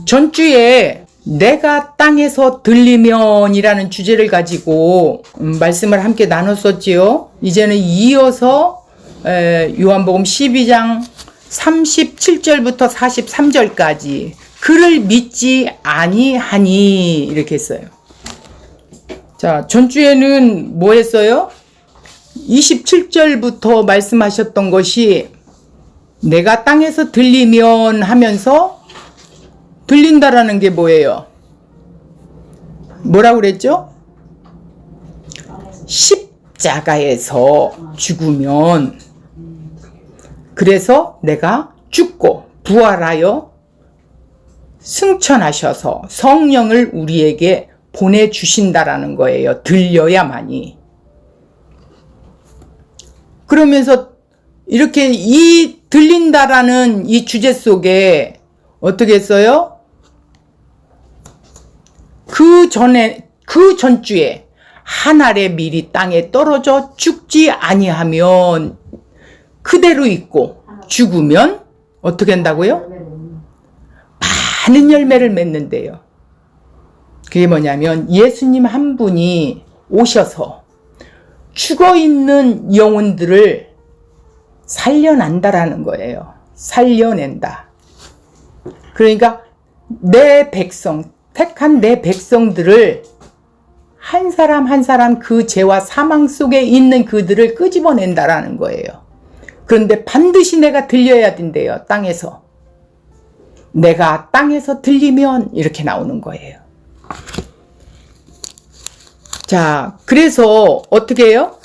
전주에 내가 땅에서 들리면이라는 주제를 가지고 말씀을 함께 나눴었지요. 이제는 이어서 요한복음 12장 37절부터 43절까지 그를 믿지 아니하니 이렇게 했어요. 자, 전주에는 뭐 했어요? 27절부터 말씀하셨던 것이 내가 땅에서 들리면 하면서 들린다라는 게 뭐예요? 뭐라고 그랬죠? 십자가에서 죽으면, 그래서 내가 죽고 부활하여 승천하셔서 성령을 우리에게 보내주신다라는 거예요. 들려야만이. 그러면서 이렇게 이 들린다라는 이 주제 속에 어떻게 했어요? 그 전주에 한 알의 밀이 땅에 떨어져 죽지 아니하면 그대로 있고 죽으면 어떻게 한다고요? 많은 열매를 맺는데요. 그게 뭐냐면 예수님 한 분이 오셔서 죽어있는 영혼들을 살려낸다라는 거예요. 살려낸다. 그러니까 내 백성, 택한 내 백성들을 한 사람 한 사람 그 죄와 사망 속에 있는 그들을 끄집어낸다라는 거예요. 그런데 반드시 내가 들려야 된대요. 땅에서. 내가 땅에서 들리면 이렇게 나오는 거예요. 자, 그래서 어떻게 해요?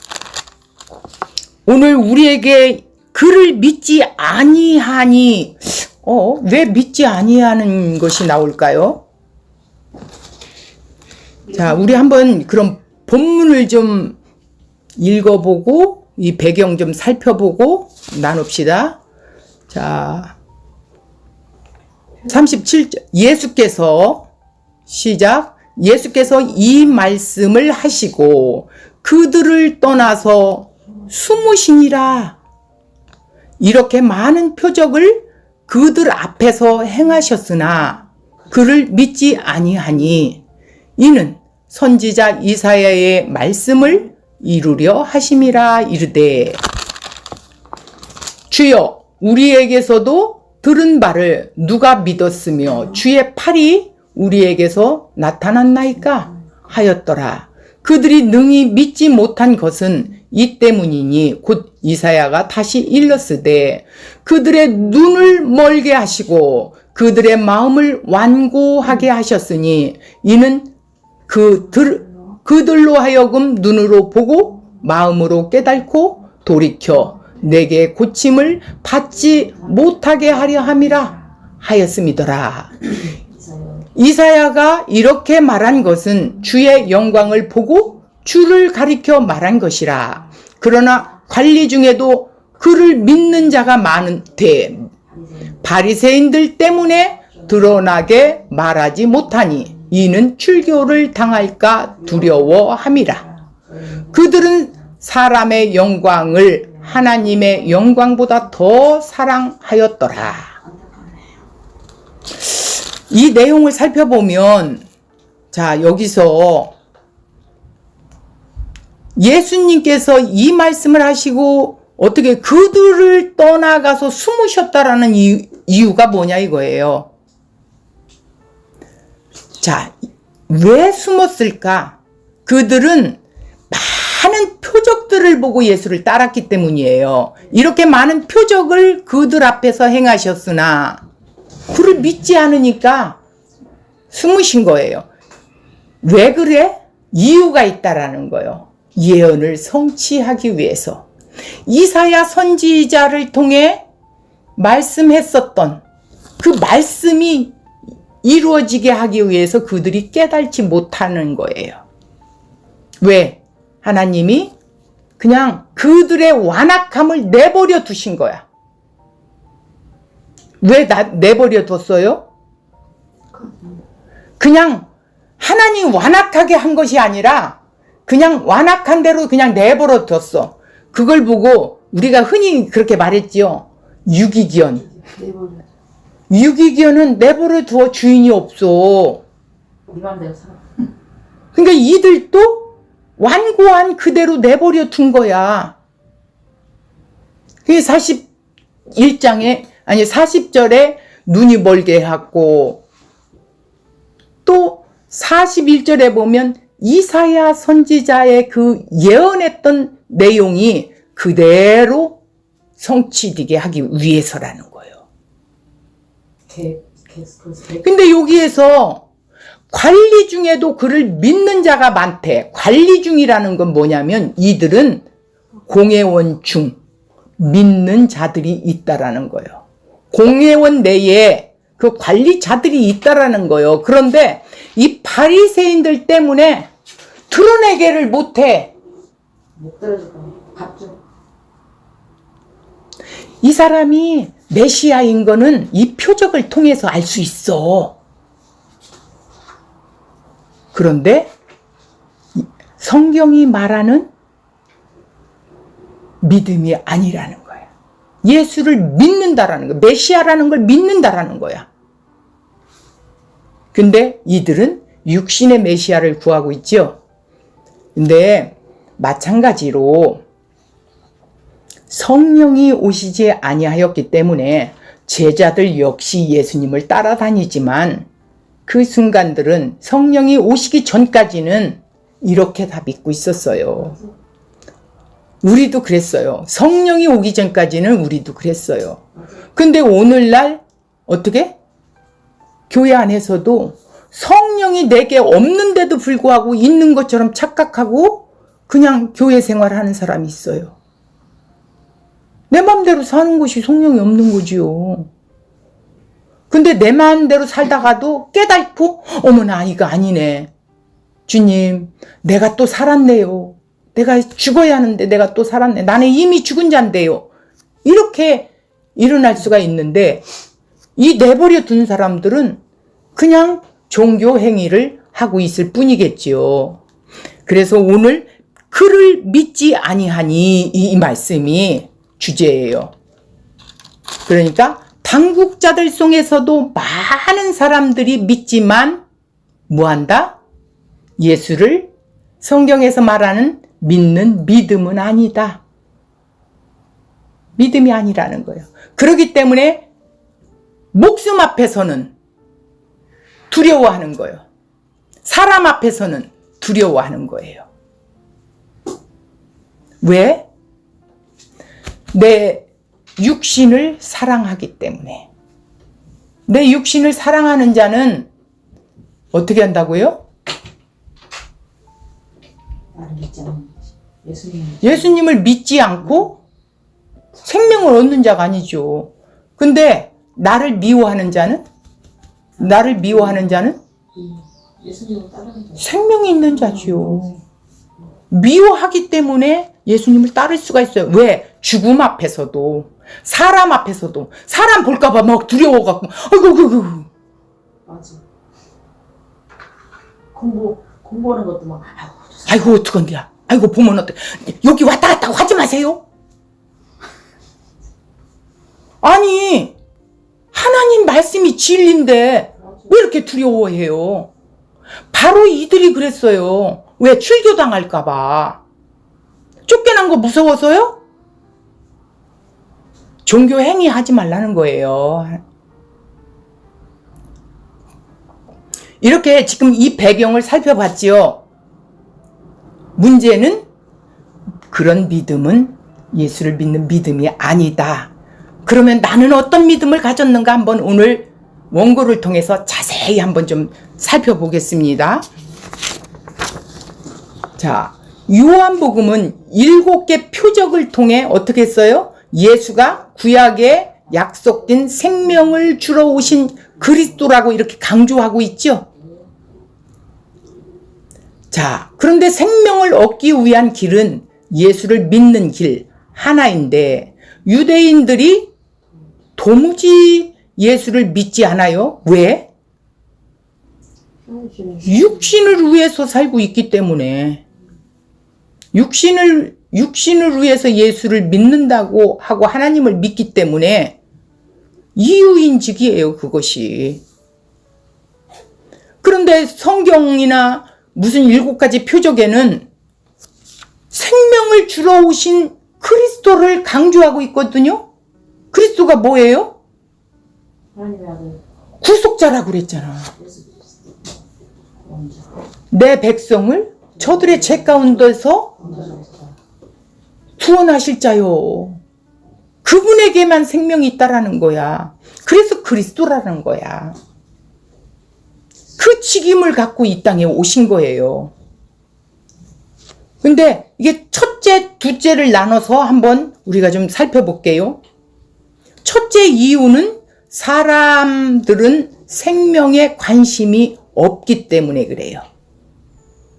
오늘 우리에게 그를 믿지 아니하니 왜 믿지 아니하는 것이 나올까요? 자, 우리 한번 그럼 본문을 좀 읽어보고 이 배경 좀 살펴보고 나눕시다. 자, 37절 예수께서 시작. 예수께서 이 말씀을 하시고 그들을 떠나서 숨으시니라. 이렇게 많은 표적을 그들 앞에서 행하셨으나 그를 믿지 아니하니 이는 선지자 이사야의 말씀을 이루려 하심이라. 이르되 주여 우리에게서도 들은 바를 누가 믿었으며 주의 팔이 우리에게서 나타났나이까 하였더라. 그들이 능히 믿지 못한 것은 이 때문이니 곧 이사야가 다시 일렀으되 그들의 눈을 멀게 하시고 그들의 마음을 완고하게 하셨으니 이는 그들로 하여금 눈으로 보고 마음으로 깨닫고 돌이켜 내게 고침을 받지 못하게 하려 함이라 하였음이더라. 이사야가 이렇게 말한 것은 주의 영광을 보고 주를 가리켜 말한 것이라. 그러나 관리 중에도 그를 믿는 자가 많은데 바리새인들 때문에 드러나게 말하지 못하니 이는 출교를 당할까 두려워함이라. 그들은 사람의 영광을 하나님의 영광보다 더 사랑하였더라. 이 내용을 살펴보면, 자, 여기서 예수님께서 이 말씀을 하시고 어떻게 그들을 떠나가서 숨으셨다라는 이유가 뭐냐 이거예요. 자, 왜 숨었을까? 그들은 많은 표적들을 보고 예수를 따랐기 때문이에요. 이렇게 많은 표적을 그들 앞에서 행하셨으나 그를 믿지 않으니까 숨으신 거예요. 왜 그래? 이유가 있다라는 거예요. 예언을 성취하기 위해서. 이사야 선지자를 통해 말씀했었던 그 말씀이 이루어지게 하기 위해서 그들이 깨닫지 못하는 거예요. 왜? 하나님이 그냥 그들의 완악함을 내버려 두신 거야. 왜 내버려 뒀어요? 그냥 하나님 완악하게 한 것이 아니라 그냥 완악한 대로 그냥 내버려 뒀어. 그걸 보고 우리가 흔히 그렇게 말했지요. 유기견. 유기견은 내버려 두어 주인이 없어. 네 맘대로 살아. 그러니까 이들도 완고한 그대로 내버려 둔 거야. 그게 40절에 눈이 멀게 하고, 또 41절에 보면 이사야 선지자의 그 예언했던 내용이 그대로 성취되게 하기 위해서라는 거예요. 근데 여기에서 관리 중에도 그를 믿는 자가 많대. 관리 중이라는 건 뭐냐면 이들은 공회원 중 믿는 자들이 있다라는 거예요. 공회원 내에 그 관리자들이 있다라는 거예요. 그런데 이 바리새인들 때문에 드러내게를 못해. 못 들어줄 거야. 밥 줘. 이 사람이 메시아인 거는 이 표적을 통해서 알 수 있어. 그런데 성경이 말하는 믿음이 아니라는 거야. 예수를 믿는다라는 거야. 메시아라는 걸 믿는다라는 거야. 근데 이들은 육신의 메시아를 구하고 있죠. 근데 마찬가지로 성령이 오시지 아니하였기 때문에 제자들 역시 예수님을 따라다니지만 그 순간들은 성령이 오시기 전까지는 이렇게 다 믿고 있었어요. 우리도 그랬어요. 성령이 오기 전까지는 우리도 그랬어요. 근데 오늘날 어떻게? 교회 안에서도 성령이 내게 없는데도 불구하고 있는 것처럼 착각하고 그냥 교회 생활하는 사람이 있어요. 내 마음대로 사는 것이 성령이 없는 거지요. 근데 내 마음대로 살다가도 깨닫고 어머나 이거 아니네. 주님 내가 또 살았네요. 내가 죽어야 하는데 내가 또 살았네. 나는 이미 죽은 자인데요. 이렇게 일어날 수가 있는데 이 내버려 둔 사람들은 그냥 종교 행위를 하고 있을 뿐이겠지요. 그래서 오늘 그를 믿지 아니하니 이 말씀이 주제예요. 그러니까 당국자들 속에서도 많은 사람들이 믿지만 뭐한다? 예수를 성경에서 말하는 믿는 믿음은 아니다. 믿음이 아니라는 거예요. 그렇기 때문에 목숨 앞에서는 두려워하는 거예요. 사람 앞에서는 두려워하는 거예요. 왜? 내 육신을 사랑하기 때문에. 내 육신을 사랑하는 자는 어떻게 한다고요? 나를 믿지 않는 거지. 예수님을 믿지 않고 생명을 얻는 자가 아니죠. 근데 나를 미워하는 자는? 나를 미워하는 자는? 예수님을 따르는 자. 생명이 있는 자지요. 미워하기 때문에 예수님을 따를 수가 있어요. 왜? 죽음 앞에서도, 사람 앞에서도, 사람 볼까봐 막 두려워갖고, 아이고. 맞아. 공부하는 것도 막, 아이고, 어떡한데야. 아이고, 보면 어떡해. 여기 왔다 갔다 하지 마세요. 아니, 하나님 말씀이 진리인데, 왜 이렇게 두려워해요? 바로 이들이 그랬어요. 왜? 출교당할까봐. 쫓겨난 거 무서워서요? 종교 행위 하지 말라는 거예요. 이렇게 지금 이 배경을 살펴봤지요. 문제는 그런 믿음은 예수를 믿는 믿음이 아니다. 그러면 나는 어떤 믿음을 가졌는가 한번 오늘 원고를 통해서 자세히 한번 좀 살펴보겠습니다. 자, 요한복음은 7개 표적을 통해 어떻게 했어요? 예수가 구약에 약속된 생명을 주러 오신 그리스도라고 이렇게 강조하고 있죠. 자, 그런데 생명을 얻기 위한 길은 예수를 믿는 길 하나인데 유대인들이 도무지 예수를 믿지 않아요. 왜? 육신을 위해서 살고 있기 때문에. 육신을 위해서 예수를 믿는다고 하고 하나님을 믿기 때문에 이유인직이에요, 그것이. 그런데 성경이나 무슨 7가지 표적에는 생명을 주러 오신 그리스도를 강조하고 있거든요. 그리스도가 뭐예요? 하나님의 아들 구속자라고 그랬잖아. 예수 그리스도 원자 내 백성을 저들의 죄 가운데서 원자적자 구원하실 자요. 그분에게만 생명이 있다라는 거야. 그래서 그리스도라는 거야. 그 직임을 갖고 이 땅에 오신 거예요. 근데 이게 첫째, 둘째를 나눠서 한번 우리가 좀 살펴볼게요. 첫째 이유는 사람들은 생명에 관심이 없기 때문에 그래요.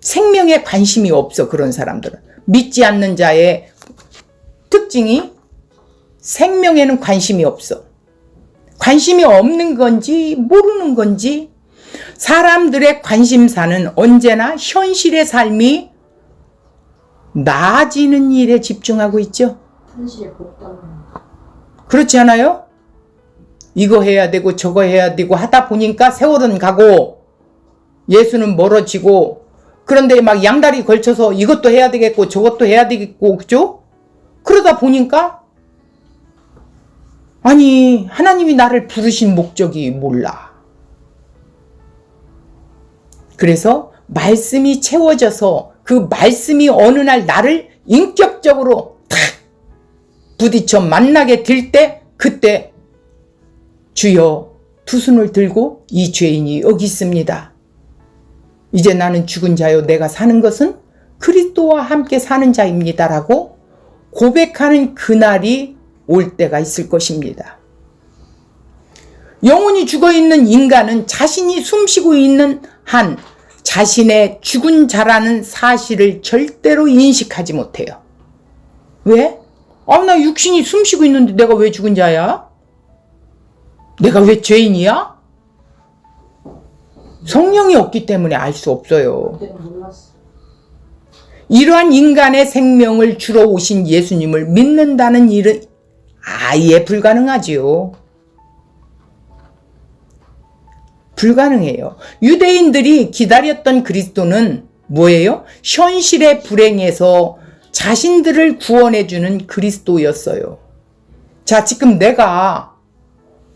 생명에 관심이 없어, 그런 사람들은. 믿지 않는 자의 특징이 생명에는 관심이 없어. 관심이 없는 건지 모르는 건지 사람들의 관심사는 언제나 현실의 삶이 나아지는 일에 집중하고 있죠. 현실에 복덩이 그렇지 않아요? 이거 해야 되고 저거 해야 되고 하다 보니까 세월은 가고 예수는 멀어지고 그런데 막 양다리 걸쳐서 이것도 해야 되겠고 저것도 해야 되겠고 그죠? 그러다 보니까 아니 하나님이 나를 부르신 목적이 몰라. 그래서 말씀이 채워져서 그 말씀이 어느 날 나를 인격적으로 탁 부딪혀 만나게 될 때 그때 주여 두 손을 들고 이 죄인이 여기 있습니다. 이제 나는 죽은 자요 내가 사는 것은 그리스도와 함께 사는 자입니다라고 고백하는 그날이 올 때가 있을 것입니다. 영혼이 죽어있는 인간은 자신이 숨쉬고 있는 한 자신의 죽은 자라는 사실을 절대로 인식하지 못해요. 왜? 나 육신이 숨쉬고 있는데 내가 왜 죽은 자야? 내가 왜 죄인이야? 성령이 없기 때문에 알 수 없어요. 그때는 몰랐어. 이러한 인간의 생명을 주러 오신 예수님을 믿는다는 일은 아예 불가능하지요. 불가능해요. 유대인들이 기다렸던 그리스도는 뭐예요? 현실의 불행에서 자신들을 구원해주는 그리스도였어요. 자, 지금 내가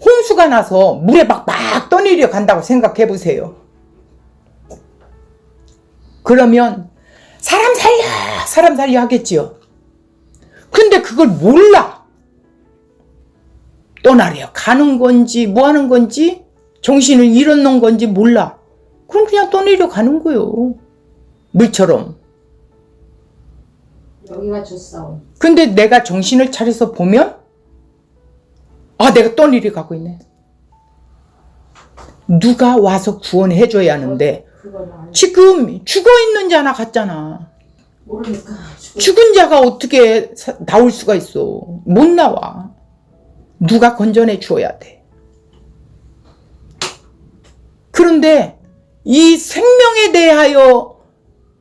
홍수가 나서 물에 막 떠내려 간다고 생각해 보세요. 그러면 사람 살려 하겠지요. 근데 그걸 몰라. 떠나려 가는 건지 뭐 하는 건지 정신을 잃어놓은 건지 몰라. 그럼 그냥 떠내려 가는 거예요. 물처럼. 여기가 좋사오. 근데 내가 정신을 차려서 보면 내가 떠내려 가고 있네. 누가 와서 구원해 줘야 하는데 지금 죽어있는 자나 같잖아. 모르니까 죽은 자가 어떻게 나올 수가 있어. 못 나와. 누가 건져내 주어야 돼. 그런데 이 생명에 대하여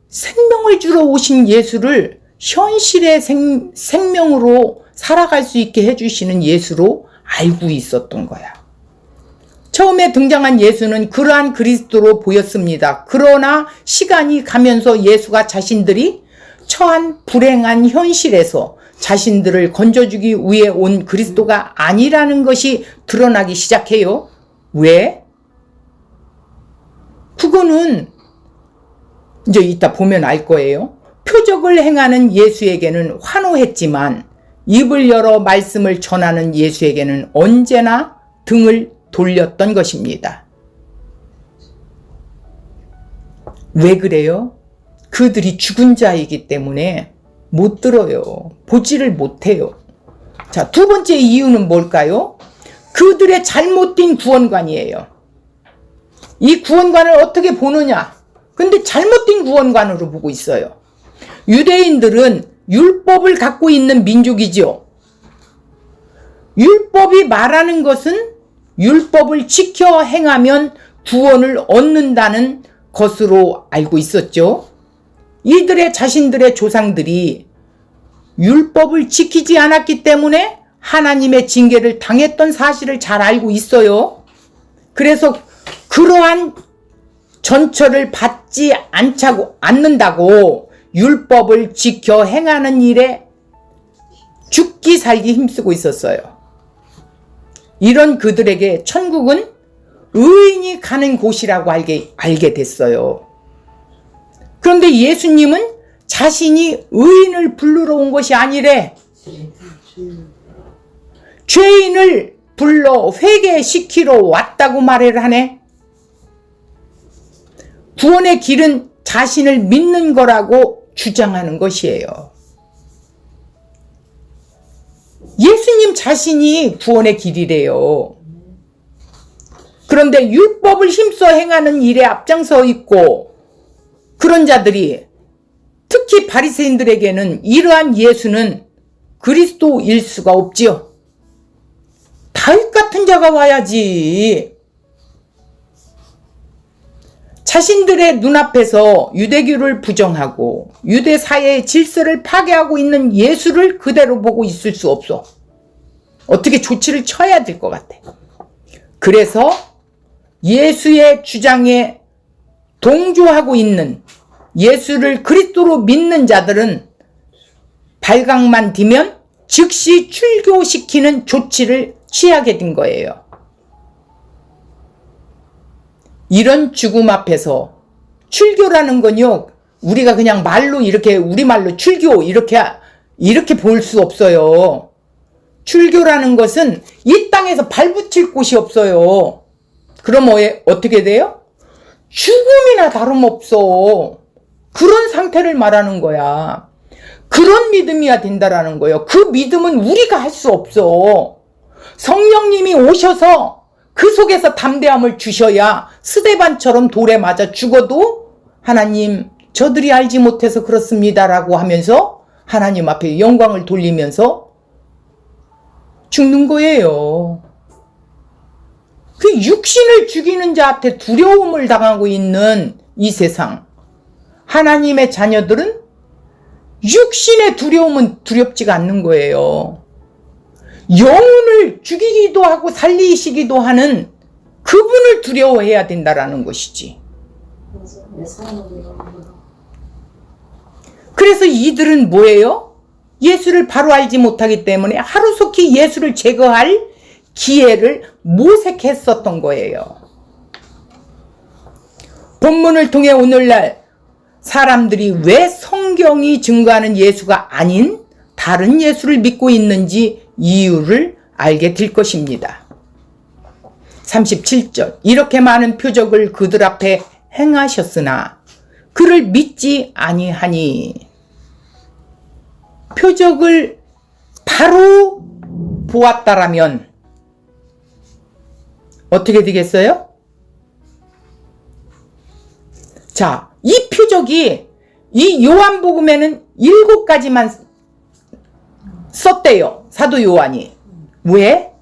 생명을 주러 오신 예수를 현실의 생명으로 살아갈 수 있게 해주시는 예수로 알고 있었던 거야. 처음에 등장한 예수는 그러한 그리스도로 보였습니다. 그러나 시간이 가면서 예수가 자신들이 처한 불행한 현실에서 자신들을 건져주기 위해 온 그리스도가 아니라는 것이 드러나기 시작해요. 왜? 그거는 이제 이따 보면 알 거예요. 표적을 행하는 예수에게는 환호했지만 입을 열어 말씀을 전하는 예수에게는 언제나 등을 돌렸던 것입니다. 왜 그래요? 그들이 죽은 자이기 때문에 못 들어요. 보지를 못해요. 자, 두 번째 이유는 뭘까요? 그들의 잘못된 구원관이에요. 이 구원관을 어떻게 보느냐? 근데 잘못된 구원관으로 보고 있어요. 유대인들은 율법을 갖고 있는 민족이죠. 율법이 말하는 것은 율법을 지켜 행하면 구원을 얻는다는 것으로 알고 있었죠. 이들의 자신들의 조상들이 율법을 지키지 않았기 때문에 하나님의 징계를 당했던 사실을 잘 알고 있어요. 그래서 그러한 전처를 받지 않는다고 율법을 지켜 행하는 일에 죽기 살기 힘쓰고 있었어요. 이런 그들에게 천국은 의인이 가는 곳이라고 알게 됐어요. 그런데 예수님은 자신이 의인을 부르러 온 것이 아니래. 죄인을 불러 회개시키러 왔다고 말을 하네. 구원의 길은 자신을 믿는 거라고 주장하는 것이에요. 예수님 자신이 구원의 길이래요. 그런데 율법을 힘써 행하는 일에 앞장서 있고 그런 자들이 특히 바리새인들에게는 이러한 예수는 그리스도일 수가 없지요. 다윗 같은 자가 와야지. 자신들의 눈앞에서 유대교를 부정하고 유대 사회의 질서를 파괴하고 있는 예수를 그대로 보고 있을 수 없어. 어떻게 조치를 쳐야 될 것 같아. 그래서 예수의 주장에 동조하고 있는 예수를 그리스도로 믿는 자들은 발각만 디면 즉시 출교시키는 조치를 취하게 된 거예요. 이런 죽음 앞에서 출교라는 건요, 우리가 그냥 말로 이렇게 우리말로 출교 이렇게 볼 수 없어요. 출교라는 것은 이 땅에서 발붙일 곳이 없어요. 그럼 어떻게 돼요? 죽음이나 다름없어. 그런 상태를 말하는 거야. 그런 믿음이야 된다라는 거예요. 그 믿음은 우리가 할 수 없어. 성령님이 오셔서 그 속에서 담대함을 주셔야 스데반처럼 돌에 맞아 죽어도 하나님 저들이 알지 못해서 그렇습니다라고 하면서 하나님 앞에 영광을 돌리면서 죽는 거예요. 그 육신을 죽이는 자한테 두려움을 당하고 있는 이 세상, 하나님의 자녀들은 육신의 두려움은 두렵지가 않는 거예요. 영혼을 죽이기도 하고 살리시기도 하는 그분을 두려워해야 된다라는 것이지. 그래서 이들은 뭐예요? 예수를 바로 알지 못하기 때문에 하루속히 예수를 제거할 기회를 모색했었던 거예요. 본문을 통해 오늘날 사람들이 왜 성경이 증거하는 예수가 아닌 다른 예수를 믿고 있는지 이유를 알게 될 것입니다. 37절, 이렇게 많은 표적을 그들 앞에 행하셨으나 그를 믿지 아니하니. 표적을 바로 보았다라면 어떻게 되겠어요? 자, 이 표적이 이 요한복음에는 7가지만 썼대요. 사도 요한이. 왜?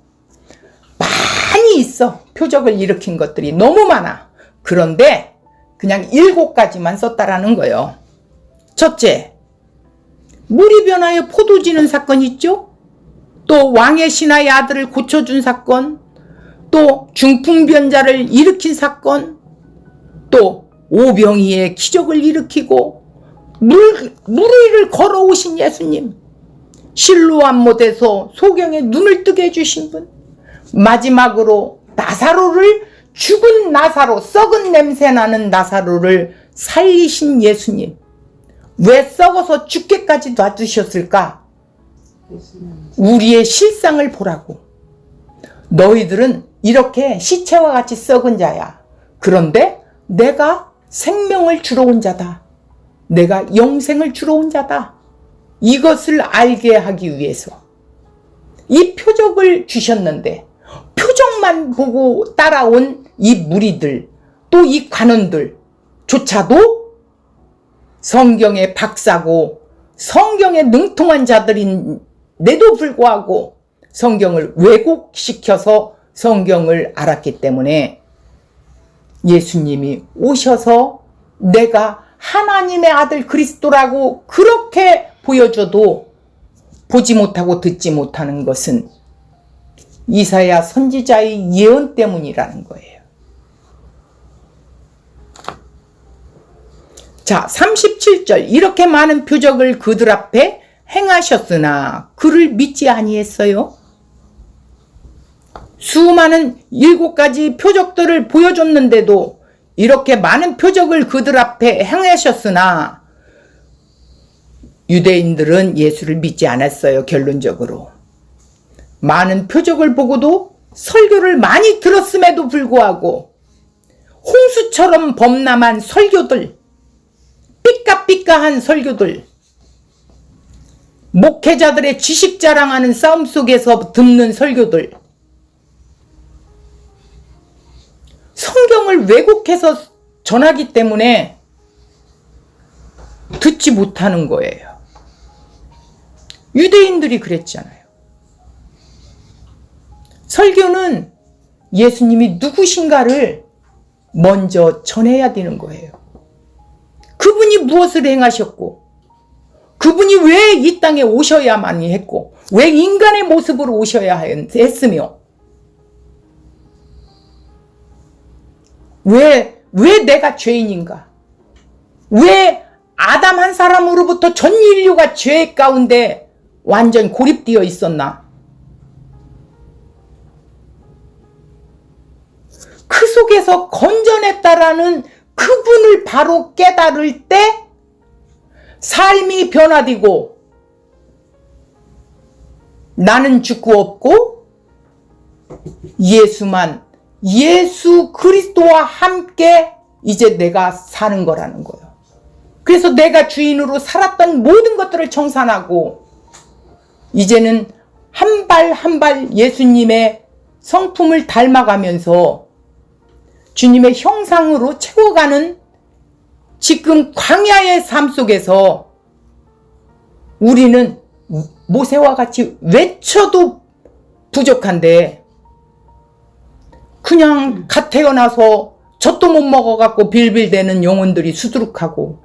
많이 있어. 표적을 일으킨 것들이 너무 많아. 그런데 그냥 7가지만 썼다라는 거예요. 첫째, 물이 변하여 포도 지는 사건 있죠? 또 왕의 신하의 아들을 고쳐준 사건, 또 중풍변자를 일으킨 사건, 또 오병이의 기적을 일으키고 물 위를 걸어오신 예수님, 실로암 못에서 소경의 눈을 뜨게 해주신 분, 마지막으로 나사로를, 죽은 나사로, 썩은 냄새 나는 나사로를 살리신 예수님. 왜 썩어서 죽게까지 놔두셨을까? 우리의 실상을 보라고. 너희들은 이렇게 시체와 같이 썩은 자야. 그런데 내가 생명을 주러 온 자다. 내가 영생을 주러 온 자다. 이것을 알게 하기 위해서 이 표적을 주셨는데, 표적만 보고 따라온 이 무리들, 또 이 관원들조차도 성경의 박사고 성경에 능통한 자들인데도 불구하고 성경을 왜곡시켜서 성경을 알았기 때문에 예수님이 오셔서 내가 하나님의 아들 그리스도라고 그렇게 보여줘도 보지 못하고 듣지 못하는 것은 이사야 선지자의 예언 때문이라는 거예요. 자, 37절. 이렇게 많은 표적을 그들 앞에 행하셨으나 그를 믿지 아니했어요. 수많은 7가지 표적들을 보여줬는데도 이렇게 많은 표적을 그들 앞에 행하셨으나 유대인들은 예수를 믿지 않았어요. 결론적으로. 많은 표적을 보고도 설교를 많이 들었음에도 불구하고 홍수처럼 범람한 설교들, 삐까삐까한 설교들, 목회자들의 지식 자랑하는 싸움 속에서 듣는 설교들, 성경을 왜곡해서 전하기 때문에 듣지 못하는 거예요. 유대인들이 그랬잖아요. 설교는 예수님이 누구신가를 먼저 전해야 되는 거예요. 그분이 무엇을 행하셨고, 그분이 왜 이 땅에 오셔야만 했고, 왜 인간의 모습으로 오셔야 했으며, 왜 내가 죄인인가? 왜 아담 한 사람으로부터 전 인류가 죄 가운데 완전 고립되어 있었나? 그 속에서 건져냈다라는 그분을 바로 깨달을 때 삶이 변화되고 나는 죽고 없고 예수 그리스도와 함께 이제 내가 사는 거라는 거예요. 그래서 내가 주인으로 살았던 모든 것들을 청산하고 이제는 한 발 한 발 예수님의 성품을 닮아가면서 주님의 형상으로 채워가는 지금 광야의 삶 속에서 우리는 모세와 같이 외쳐도 부족한데 그냥 갓 태어나서 젖도 못 먹어갖고 빌빌대는 영혼들이 수두룩하고,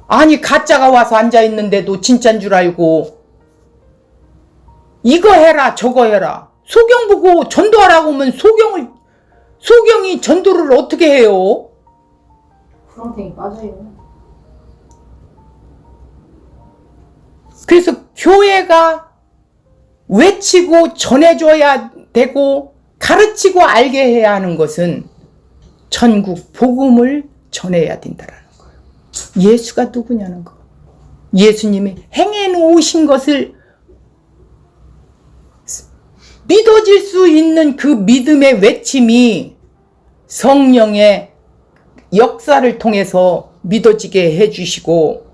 아니 가짜가 와서 앉아있는데도 진짜인 줄 알고 이거 해라 저거 해라, 소경 보고 전도하라고 하면 소경이 전도를 어떻게 해요? 프랑탱이 빠져요. 그래서 교회가 외치고 전해줘야 되고 가르치고 알게 해야 하는 것은 천국 복음을 전해야 된다는 거예요. 예수가 누구냐는 거. 예수님이 행해 놓으신 것을 믿어질 수 있는 그 믿음의 외침이 성령의 역사를 통해서 믿어지게 해주시고,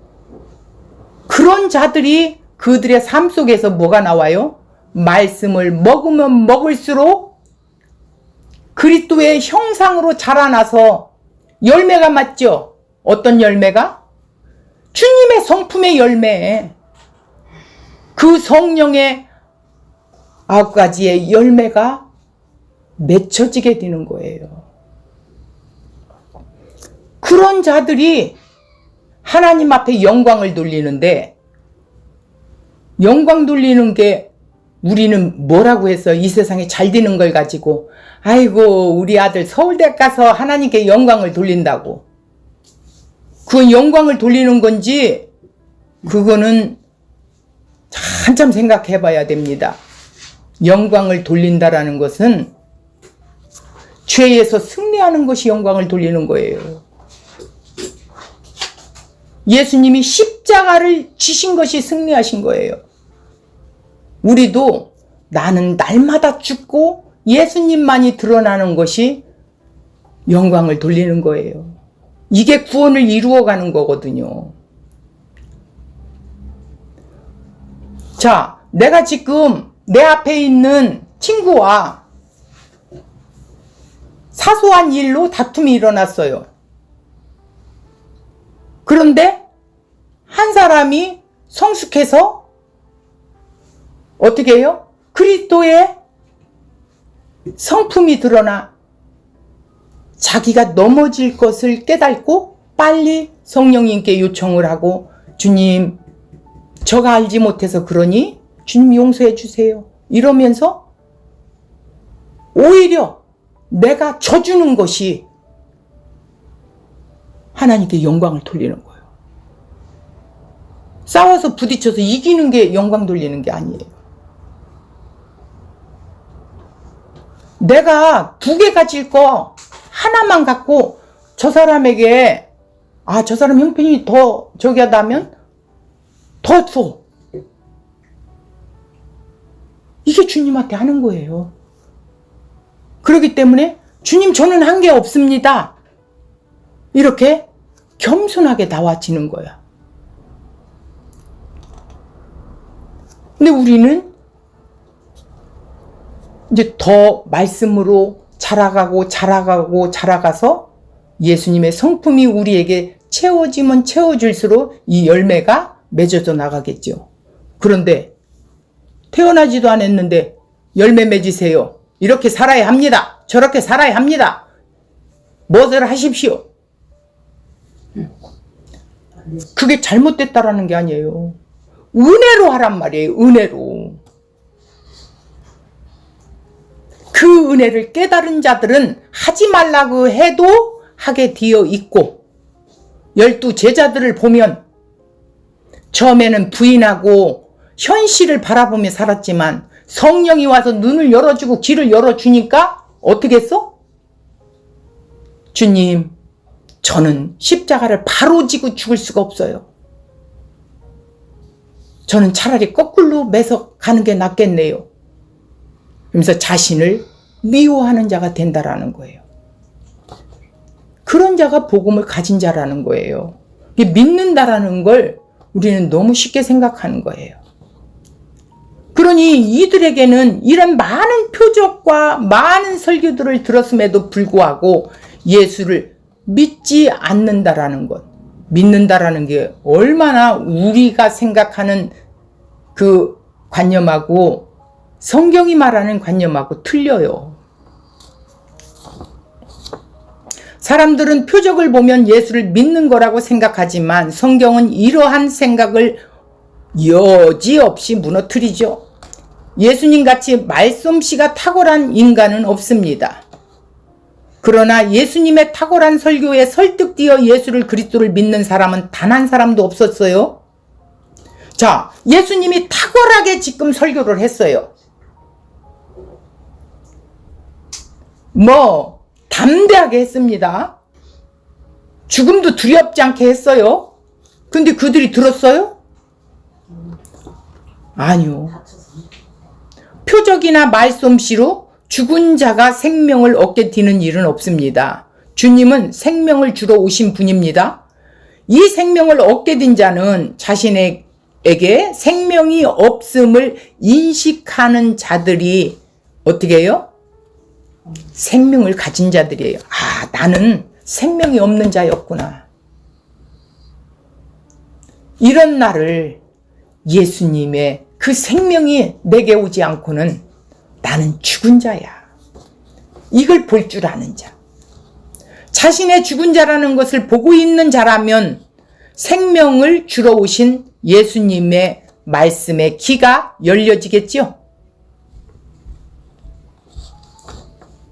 그런 자들이 그들의 삶 속에서 뭐가 나와요? 말씀을 먹으면 먹을수록 그리스도의 형상으로 자라나서 열매가 맞죠? 어떤 열매가? 주님의 성품의 열매. 그 성령의 9가지의 열매가 맺혀지게 되는 거예요. 그런 자들이 하나님 앞에 영광을 돌리는데, 영광 돌리는 게 우리는 뭐라고 해서 이 세상에 잘 되는 걸 가지고 아이고 우리 아들 서울대 가서 하나님께 영광을 돌린다고. 그 영광을 돌리는 건지 그거는 한참 생각해 봐야 됩니다. 영광을 돌린다라는 것은 죄에서 승리하는 것이 영광을 돌리는 거예요. 예수님이 십자가를 지신 것이 승리하신 거예요. 우리도 나는 날마다 죽고 예수님만이 드러나는 것이 영광을 돌리는 거예요. 이게 구원을 이루어가는 거거든요. 자, 내가 지금 내 앞에 있는 친구와 사소한 일로 다툼이 일어났어요. 그런데 한 사람이 성숙해서 어떻게 해요? 그리스도의 성품이 드러나 자기가 넘어질 것을 깨닫고 빨리 성령님께 요청을 하고, 주님 저가 알지 못해서 그러니 주님 용서해 주세요. 이러면서 오히려 내가 져주는 것이 하나님께 영광을 돌리는 거예요. 싸워서 부딪혀서 이기는 게 영광 돌리는 게 아니에요. 내가 두 개 가질 거 하나만 갖고 저 사람에게 저 사람 형편이 더 저기 하다면 더 줘. 이게 주님한테 하는 거예요. 그렇기 때문에 주님 저는 한 게 없습니다. 이렇게 겸손하게 나와지는 거야. 근데 우리는 이제 더 말씀으로 자라가서 예수님의 성품이 우리에게 채워지면 채워질수록 이 열매가 맺어져 나가겠죠. 그런데 태어나지도 않았는데 열매 맺으세요. 이렇게 살아야 합니다. 저렇게 살아야 합니다. 뭐들 하십시오. 그게 잘못됐다라는 게 아니에요. 은혜로 하란 말이에요. 은혜로. 그 은혜를 깨달은 자들은 하지 말라고 해도 하게 되어 있고 12 제자들을 보면 처음에는 부인하고 현실을 바라보며 살았지만 성령이 와서 눈을 열어주고 길을 열어주니까 어떻게 했어? 주님, 저는 십자가를 바로 지고 죽을 수가 없어요. 저는 차라리 거꾸로 매서 가는 게 낫겠네요. 그러면서 자신을 미워하는 자가 된다라는 거예요. 그런 자가 복음을 가진 자라는 거예요. 믿는다라는 걸 우리는 너무 쉽게 생각하는 거예요. 그러니 이들에게는 이런 많은 표적과 많은 설교들을 들었음에도 불구하고 예수를 믿지 않는다라는 것. 믿는다라는 게 얼마나 우리가 생각하는 그 관념하고 성경이 말하는 관념하고 틀려요. 사람들은 표적을 보면 예수를 믿는 거라고 생각하지만 성경은 이러한 생각을 여지없이 무너뜨리죠. 예수님같이 말솜씨가 탁월한 인간은 없습니다. 그러나 예수님의 탁월한 설교에 설득되어 예수를 그리스도를 믿는 사람은 단 한 사람도 없었어요. 자, 예수님이 탁월하게 지금 설교를 했어요. 담대하게 했습니다. 죽음도 두렵지 않게 했어요. 근데 그들이 들었어요? 아니요. 표적이나 말솜씨로 죽은 자가 생명을 얻게 되는 일은 없습니다. 주님은 생명을 주러 오신 분입니다. 이 생명을 얻게 된 자는 자신에게 생명이 없음을 인식하는 자들이 어떻게 해요? 생명을 가진 자들이에요. 나는 생명이 없는 자였구나. 이런 나를 예수님의 그 생명이 내게 오지 않고는 나는 죽은 자야. 이걸 볼 줄 아는 자. 자신의 죽은 자라는 것을 보고 있는 자라면 생명을 주러 오신 예수님의 말씀의 귀가 열려지겠죠.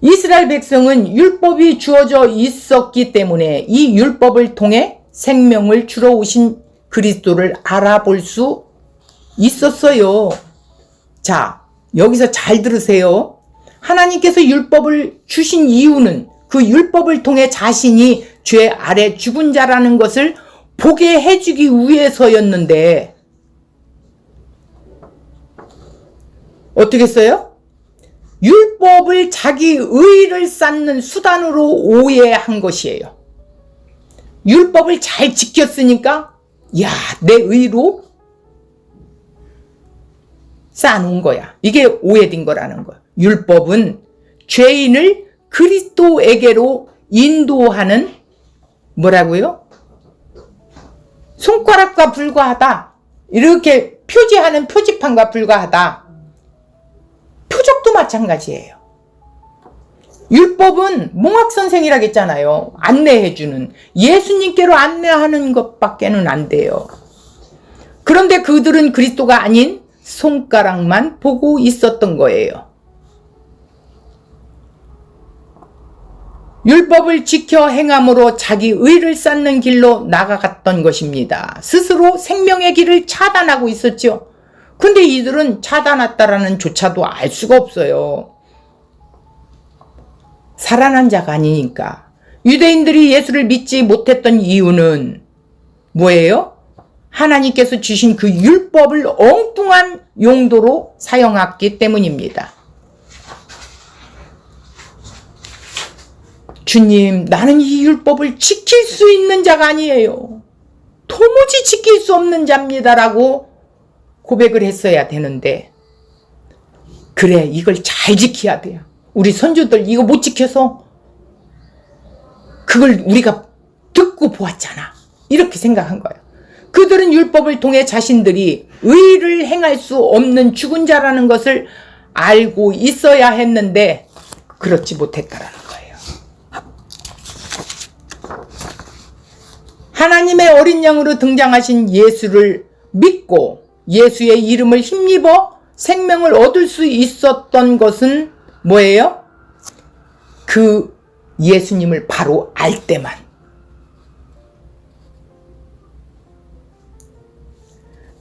이스라엘 백성은 율법이 주어져 있었기 때문에 이 율법을 통해 생명을 주러 오신 그리스도를 알아볼 수 있었어요. 자, 여기서 잘 들으세요. 하나님께서 율법을 주신 이유는 그 율법을 통해 자신이 죄 아래 죽은 자라는 것을 보게 해주기 위해서였는데 어떻게 했어요? 율법을 자기 의를 쌓는 수단으로 오해한 것이에요. 율법을 잘 지켰으니까 내 의로 쌓아놓은 거야. 이게 오해된 거라는 거야. 율법은 죄인을 그리스도에게로 인도하는 뭐라고요? 손가락과 불과하다. 이렇게 표지하는 표지판과 불과하다. 표적도 마찬가지예요. 율법은 몽학선생이라고 했잖아요. 안내해주는. 예수님께로 안내하는 것밖에는 안 돼요. 그런데 그들은 그리스도가 아닌 손가락만 보고 있었던 거예요. 율법을 지켜 행함으로 자기 의를 쌓는 길로 나아갔던 것입니다. 스스로 생명의 길을 차단하고 있었죠. 근데 이들은 차단했다라는 조차도 알 수가 없어요. 살아난 자가 아니니까. 유대인들이 예수를 믿지 못했던 이유는 뭐예요? 하나님께서 주신 그 율법을 엉뚱한 용도로 사용했기 때문입니다. 주님, 나는 이 율법을 지킬 수 있는 자가 아니에요. 도무지 지킬 수 없는 자입니다라고 고백을 했어야 되는데, 그래, 이걸 잘 지켜야 돼요. 우리 선조들 이거 못 지켜서 그걸 우리가 듣고 보았잖아. 이렇게 생각한 거예요. 그들은 율법을 통해 자신들이 의를 행할 수 없는 죽은 자라는 것을 알고 있어야 했는데 그렇지 못했다라는 거예요. 하나님의 어린 양으로 등장하신 예수를 믿고 예수의 이름을 힘입어 생명을 얻을 수 있었던 것은 뭐예요? 그 예수님을 바로 알 때만.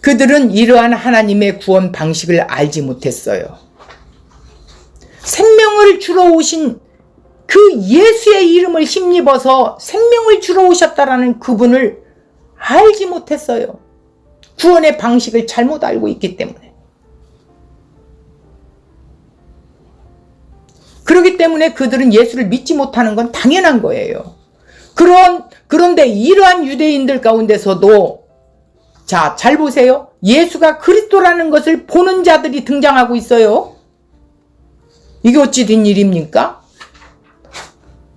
그들은 이러한 하나님의 구원 방식을 알지 못했어요. 생명을 주러 오신 그 예수의 이름을 힘입어서 생명을 주러 오셨다라는 그분을 알지 못했어요. 구원의 방식을 잘못 알고 있기 때문에. 그렇기 때문에 그들은 예수를 믿지 못하는 건 당연한 거예요. 그런데 이러한 유대인들 가운데서도 자, 잘 보세요. 예수가 그리스도라는 것을 보는 자들이 등장하고 있어요. 이게 어찌 된 일입니까?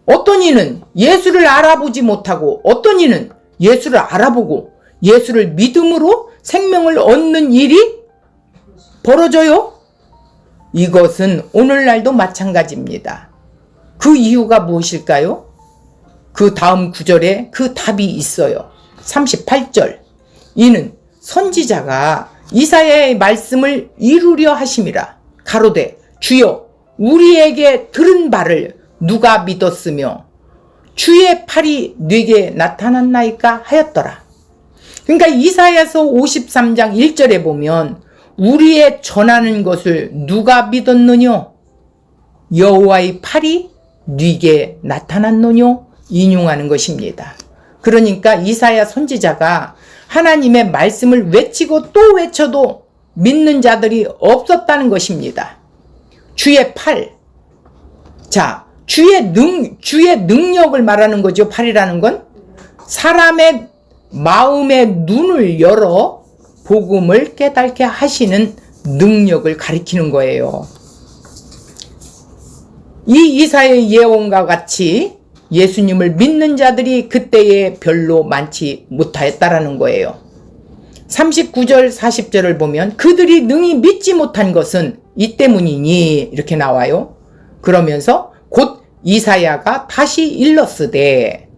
어떤 이는 예수를 알아보지 못하고 어떤 이는 예수를 알아보고 예수를 믿음으로 생명을 얻는 일이 벌어져요. 이것은 오늘날도 마찬가지입니다. 그 이유가 무엇일까요? 그 다음 구절에 그 답이 있어요. 38절. 이는 선지자가 이사야의 말씀을 이루려 하심이라. 가로되 주여 우리에게 들은 바를 누가 믿었으며 주의 팔이 네게 나타났나이까 하였더라. 그러니까 이사야서 53장 1절에 보면 우리의 전하는 것을 누가 믿었느뇨? 여호와의 팔이 네게 나타났느뇨? 인용하는 것입니다. 그러니까 이사야 선지자가 하나님의 말씀을 외치고 또 외쳐도 믿는 자들이 없었다는 것입니다. 주의 팔. 자, 주의 능력을 말하는 거죠. 팔이라는 건 사람의 마음의 눈을 열어 복음을 깨닫게 하시는 능력을 가리키는 거예요. 이 이사야의 예언과 같이 예수님을 믿는 자들이 그때에 별로 많지 못하였다라는 거예요. 39절 40절을 보면 그들이 능히 믿지 못한 것은 이 때문이니 이렇게 나와요. 그러면서 곧 이사야가 다시 일렀으되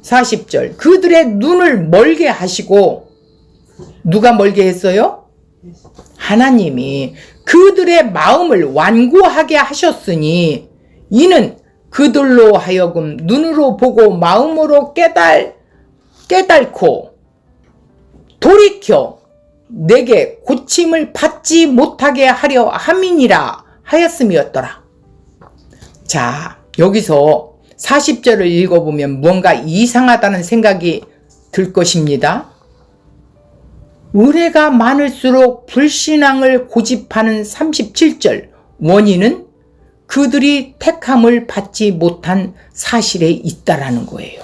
40절 그들의 눈을 멀게 하시고 누가 멀게 했어요? 하나님이 그들의 마음을 완고하게 하셨으니 이는 그들로 하여금 눈으로 보고 마음으로 깨달고 돌이켜 내게 고침을 받지 못하게 하려 함이니라 하였음이었더라. 자, 여기서 40절을 읽어보면 뭔가 이상하다는 생각이 들 것입니다. 의뢰가 많을수록 불신앙을 고집하는 37절 원인은 그들이 택함을 받지 못한 사실에 있다라는 거예요.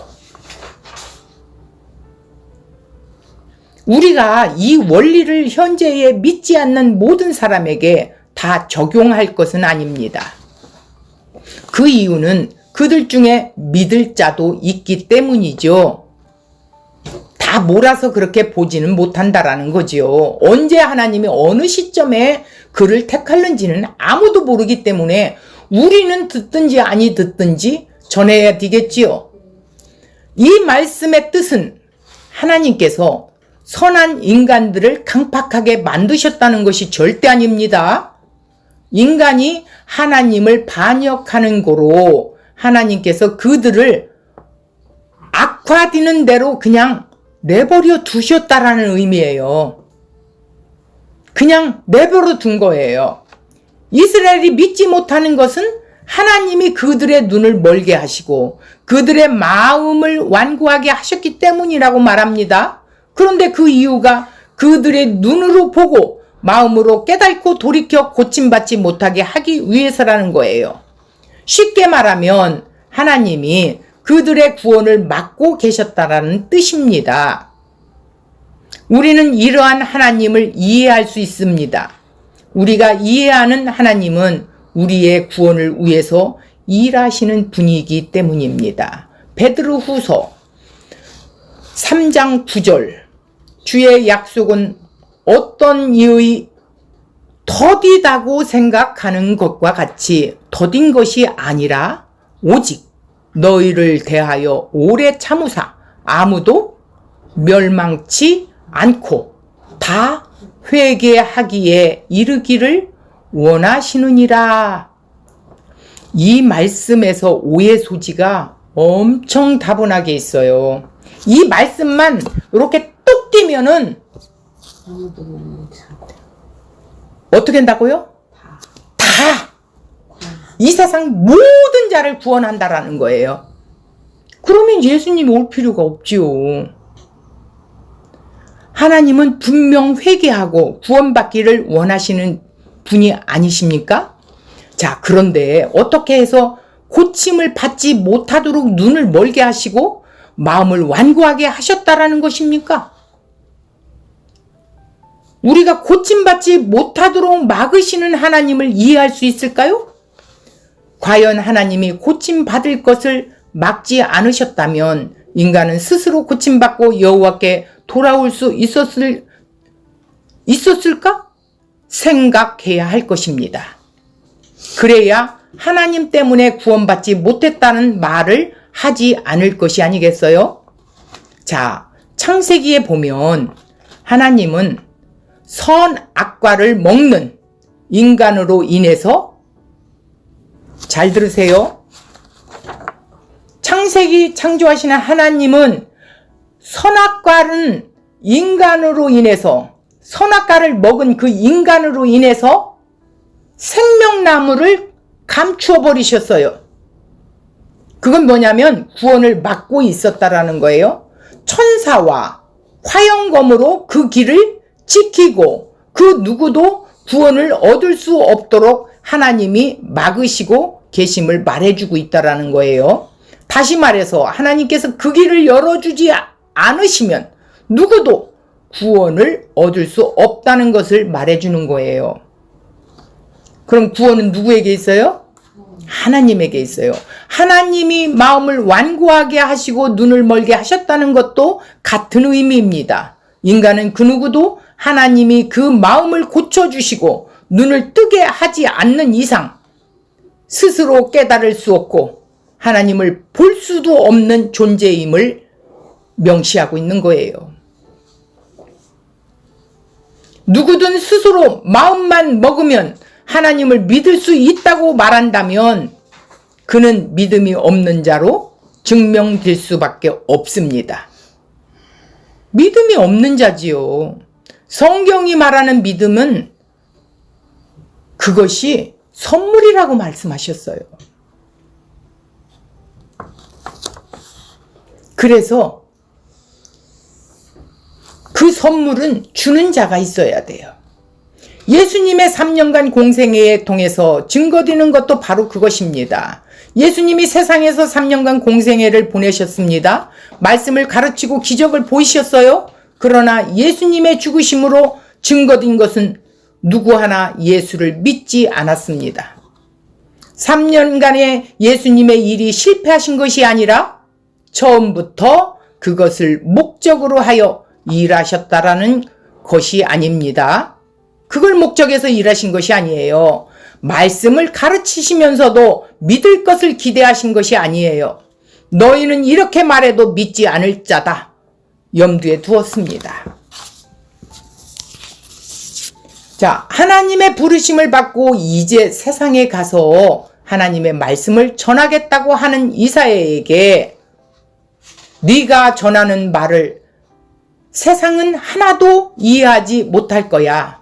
우리가 이 원리를 현재에 믿지 않는 모든 사람에게 다 적용할 것은 아닙니다. 그 이유는 그들 중에 믿을 자도 있기 때문이죠. 다 몰아서 그렇게 보지는 못한다라는 거지요. 언제 하나님이 어느 시점에 그를 택할는지는 아무도 모르기 때문에 우리는 듣든지 아니 듣든지 전해야 되겠지요. 이 말씀의 뜻은 하나님께서 선한 인간들을 강팍하게 만드셨다는 것이 절대 아닙니다. 인간이 하나님을 반역하는 거로 하나님께서 그들을 악화되는 대로 그냥 내버려 두셨다라는 의미예요. 그냥 내버려 둔 거예요. 이스라엘이 믿지 못하는 것은 하나님이 그들의 눈을 멀게 하시고 그들의 마음을 완고하게 하셨기 때문이라고 말합니다. 그런데 그 이유가 그들의 눈으로 보고 마음으로 깨닫고 돌이켜 고침받지 못하게 하기 위해서라는 거예요. 쉽게 말하면 하나님이 그들의 구원을 막고 계셨다라는 뜻입니다. 우리는 이러한 하나님을 이해할 수 있습니다. 우리가 이해하는 하나님은 우리의 구원을 위해서 일하시는 분이기 때문입니다. 베드로후서 3장 9절 주의 약속은 어떤 이의 더디다고 생각하는 것과 같이 더딘 것이 아니라 오직 너희를 대하여 오래 참으사 아무도 멸망치 않고 다 회개하기에 이르기를 원하시느니라. 이 말씀에서 오해 소지가 엄청 다분하게 있어요. 이 말씀만 이렇게 뚝 띄면은 어떻게 한다고요? 다. 이 세상 모든 자를 구원한다라는 거예요. 그러면 예수님이 올 필요가 없지요. 하나님은 분명 회개하고 구원받기를 원하시는 분이 아니십니까? 자, 그런데 어떻게 해서 고침을 받지 못하도록 눈을 멀게 하시고 마음을 완고하게 하셨다라는 것입니까? 우리가 고침받지 못하도록 막으시는 하나님을 이해할 수 있을까요? 과연 하나님이 고침받을 것을 막지 않으셨다면 인간은 스스로 고침받고 여호와께 돌아올 수 있었을까? 생각해야 할 것입니다. 그래야 하나님 때문에 구원받지 못했다는 말을 하지 않을 것이 아니겠어요? 자, 창세기에 보면 하나님은 선악과를 먹는 인간으로 인해서 잘 들으세요. 창세기 창조하시는 하나님은 선악과는 인간으로 인해서 선악과를 먹은 그 인간으로 인해서 생명나무를 감추어 버리셨어요. 그건 뭐냐면 구원을 막고 있었다라는 거예요. 천사와 화영검으로 그 길을 지키고 그 누구도 구원을 얻을 수 없도록 하나님이 막으시고 계심을 말해주고 있다라는 거예요. 다시 말해서 하나님께서 그 길을 열어주지 않으시면 누구도 구원을 얻을 수 없다는 것을 말해주는 거예요. 그럼 구원은 누구에게 있어요? 하나님에게 있어요. 하나님이 마음을 완고하게 하시고 눈을 멀게 하셨다는 것도 같은 의미입니다. 인간은 그 누구도 하나님이 그 마음을 고쳐주시고 눈을 뜨게 하지 않는 이상 스스로 깨달을 수 없고 하나님을 볼 수도 없는 존재임을 명시하고 있는 거예요. 누구든 스스로 마음만 먹으면 하나님을 믿을 수 있다고 말한다면 그는 믿음이 없는 자로 증명될 수밖에 없습니다. 믿음이 없는 자지요. 성경이 말하는 믿음은 그것이 선물이라고 말씀하셨어요. 그래서 그 선물은 주는 자가 있어야 돼요. 예수님의 3년간 공생애에 통해서 증거되는 것도 바로 그것입니다. 예수님이 세상에서 3년간 공생애를 보내셨습니다. 말씀을 가르치고 기적을 보이셨어요. 그러나 예수님의 죽으심으로 증거된 것은 누구 하나 예수를 믿지 않았습니다. 3년간의 예수님의 일이 실패하신 것이 아니라 처음부터 그것을 목적으로 하여 일하셨다라는 것이 아닙니다. 그걸 목적해서 일하신 것이 아니에요. 말씀을 가르치시면서도 믿을 것을 기대하신 것이 아니에요. 너희는 이렇게 말해도 믿지 않을 자다. 염두에 두었습니다. 자, 하나님의 부르심을 받고 이제 세상에 가서 하나님의 말씀을 전하겠다고 하는 이사야에게 네가 전하는 말을 세상은 하나도 이해하지 못할 거야.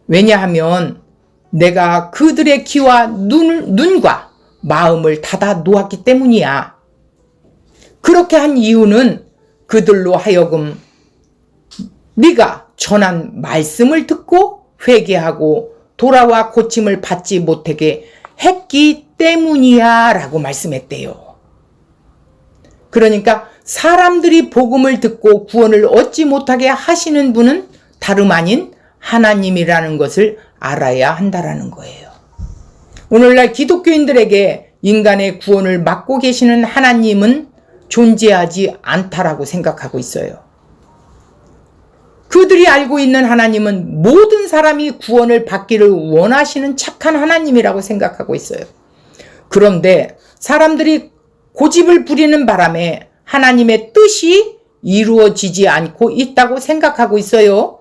왜냐하면 내가 그들의 귀와 눈과 마음을 닫아 놓았기 때문이야. 그렇게 한 이유는 그들로 하여금 네가 전한 말씀을 듣고 회개하고 돌아와 고침을 받지 못하게 했기 때문이야 라고 말씀했대요. 그러니까 사람들이 복음을 듣고 구원을 얻지 못하게 하시는 분은 다름 아닌 하나님이라는 것을 알아야 한다라는 거예요. 오늘날 기독교인들에게 인간의 구원을 막고 계시는 하나님은 존재하지 않다라고 생각하고 있어요. 그들이 알고 있는 하나님은 모든 사람이 구원을 받기를 원하시는 착한 하나님이라고 생각하고 있어요. 그런데 사람들이 고집을 부리는 바람에 하나님의 뜻이 이루어지지 않고 있다고 생각하고 있어요.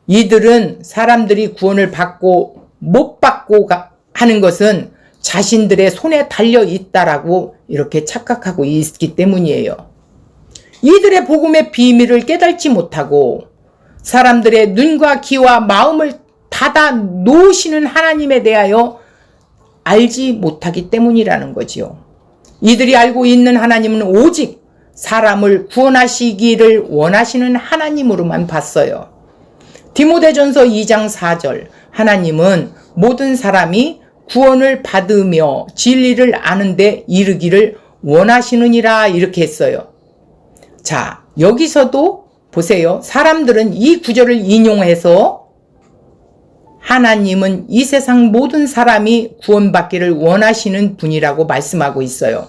이들은 사람들이 구원을 받고 못 받고 하는 것은 자신들의 손에 달려 있다라고 이렇게 착각하고 있기 때문이에요. 이들의 복음의 비밀을 깨닫지 못하고 사람들의 눈과 귀와 마음을 닫아 놓으시는 하나님에 대하여 알지 못하기 때문이라는 거지요. 이들이 알고 있는 하나님은 오직 사람을 구원하시기를 원하시는 하나님으로만 봤어요. 디모데전서 2장 4절 하나님은 모든 사람이 구원을 받으며 진리를 아는 데 이르기를 원하시느니라 이렇게 했어요. 자, 여기서도 보세요. 사람들은 이 구절을 인용해서 하나님은 이 세상 모든 사람이 구원받기를 원하시는 분이라고 말씀하고 있어요.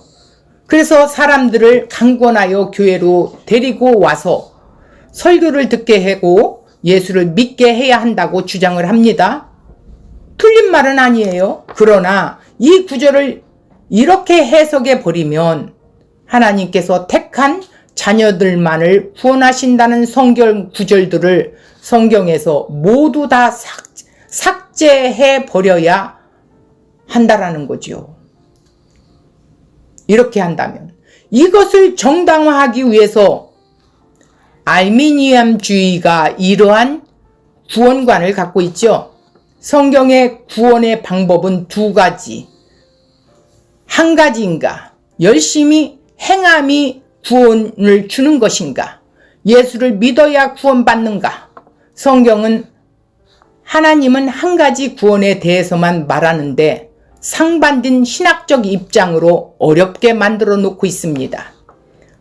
그래서 사람들을 강권하여 교회로 데리고 와서 설교를 듣게 하고 예수를 믿게 해야 한다고 주장을 합니다. 틀린 말은 아니에요. 그러나 이 구절을 이렇게 해석해 버리면 하나님께서 택한 자녀들만을 구원하신다는 성경 구절들을 성경에서 모두 다 삭제해 버려야 한다라는 거지요. 이렇게 한다면 이것을 정당화하기 위해서 알미니안주의가 이러한 구원관을 갖고 있죠. 성경의 구원의 방법은 두 가지. 한 가지인가? 열심히 행함이 구원을 주는 것인가? 예수를 믿어야 구원받는가? 성경은 하나님은 한 가지 구원에 대해서만 말하는데 상반된 신학적 입장으로 어렵게 만들어 놓고 있습니다.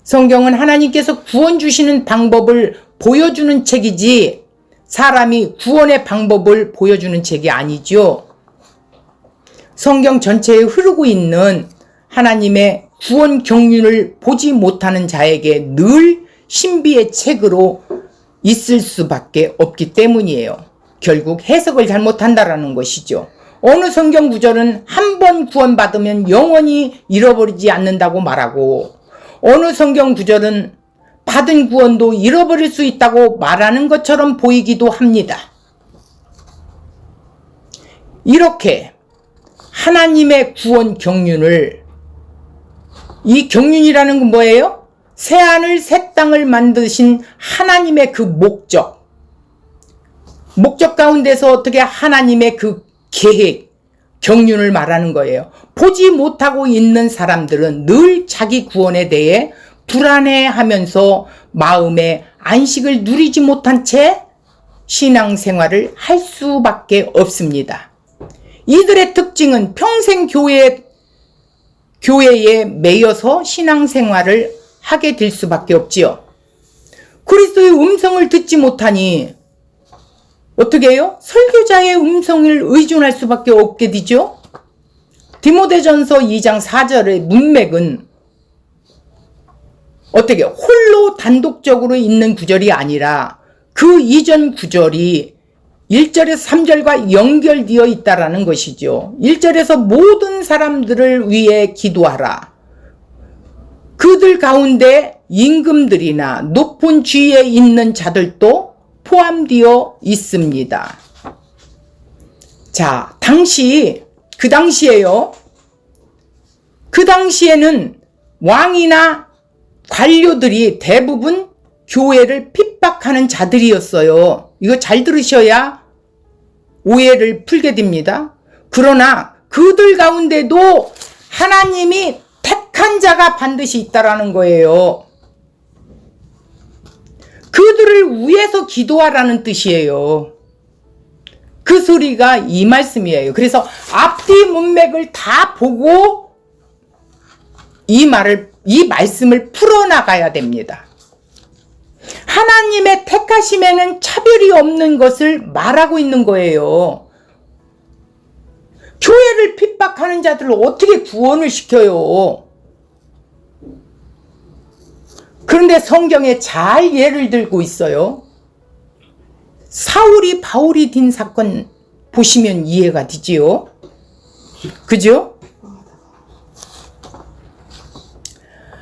성경은 하나님께서 구원 주시는 방법을 보여주는 책이지 사람이 구원의 방법을 보여주는 책이 아니죠. 성경 전체에 흐르고 있는 하나님의 구원 경륜을 보지 못하는 자에게 늘 신비의 책으로 있을 수밖에 없기 때문이에요. 결국 해석을 잘못한다라는 것이죠. 어느 성경 구절은 한 번 구원받으면 영원히 잃어버리지 않는다고 말하고 어느 성경 구절은 받은 구원도 잃어버릴 수 있다고 말하는 것처럼 보이기도 합니다. 이렇게 하나님의 구원 경륜을 이 경륜이라는 건 뭐예요? 새하늘 새 땅을 만드신 하나님의 그 목적 가운데서 어떻게 하나님의 그 계획, 경륜을 말하는 거예요. 보지 못하고 있는 사람들은 늘 자기 구원에 대해 불안해하면서 마음의 안식을 누리지 못한 채 신앙생활을 할 수밖에 없습니다. 이들의 특징은 평생 교회에 매여서 신앙생활을 하게 될 수밖에 없지요. 그리스도의 음성을 듣지 못하니 어떻게 해요? 설교자의 음성을 의존할 수밖에 없게 되죠. 디모데전서 2장 4절의 문맥은 어떻게 홀로 단독적으로 있는 구절이 아니라 그 이전 구절이 1절에서 3절과 연결되어 있다라는 것이죠. 1절에서 모든 사람들을 위해 기도하라. 그들 가운데 임금들이나 높은 지위에 있는 자들도 포함되어 있습니다. 자, 그 당시에는 왕이나 관료들이 대부분 교회를 핍박하는 자들이었어요. 이거 잘 들으셔야 오해를 풀게 됩니다. 그러나 그들 가운데도 하나님이 택한 자가 반드시 있다라는 거예요. 그들을 위해서 기도하라는 뜻이에요. 그 소리가 이 말씀이에요. 그래서 앞뒤 문맥을 다 보고 이 말씀을 풀어나가야 됩니다. 하나님의 택하심에는 차별이 없는 것을 말하고 있는 거예요. 교회를 핍박하는 자들을 어떻게 구원을 시켜요? 그런데 성경에 잘 예를 들고 있어요. 사울이 바울이 된 사건 보시면 이해가 되지요. 그죠?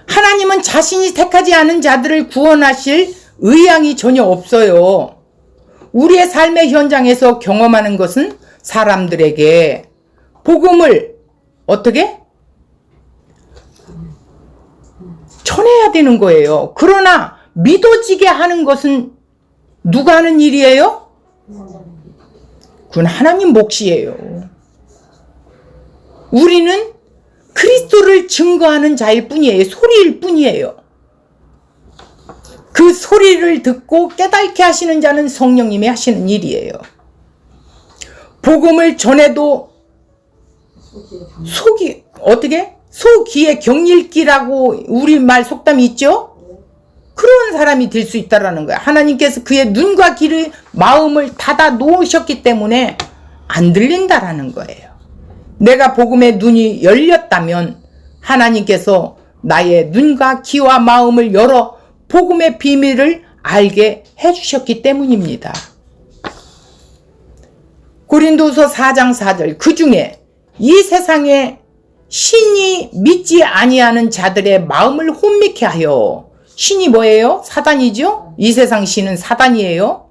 하나님은 자신이 택하지 않은 자들을 구원하실 의향이 전혀 없어요. 우리의 삶의 현장에서 경험하는 것은 사람들에게 복음을 어떻게? 전해야 되는 거예요. 그러나 믿어지게 하는 것은 누가 하는 일이에요? 그건 하나님 몫이에요. 우리는 그리스도를 증거하는 자일 뿐이에요. 소리일 뿐이에요. 그 소리를 듣고 깨닫게 하시는 자는 성령님이 하시는 일이에요. 복음을 전해도 소귀의 경일기라고 우리말 속담이 있죠? 그런 사람이 될 수 있다라는 거야. 하나님께서 그의 눈과 귀를 마음을 닫아 놓으셨기 때문에 안 들린다라는 거예요. 내가 복음의 눈이 열렸다면 하나님께서 나의 눈과 귀와 마음을 열어 복음의 비밀을 알게 해주셨기 때문입니다. 고린도서 4장 4절 그 중에 이 세상에 신이 믿지 아니하는 자들의 마음을 혼미케 하여 신이 뭐예요? 사단이죠? 이 세상 신은 사단이에요.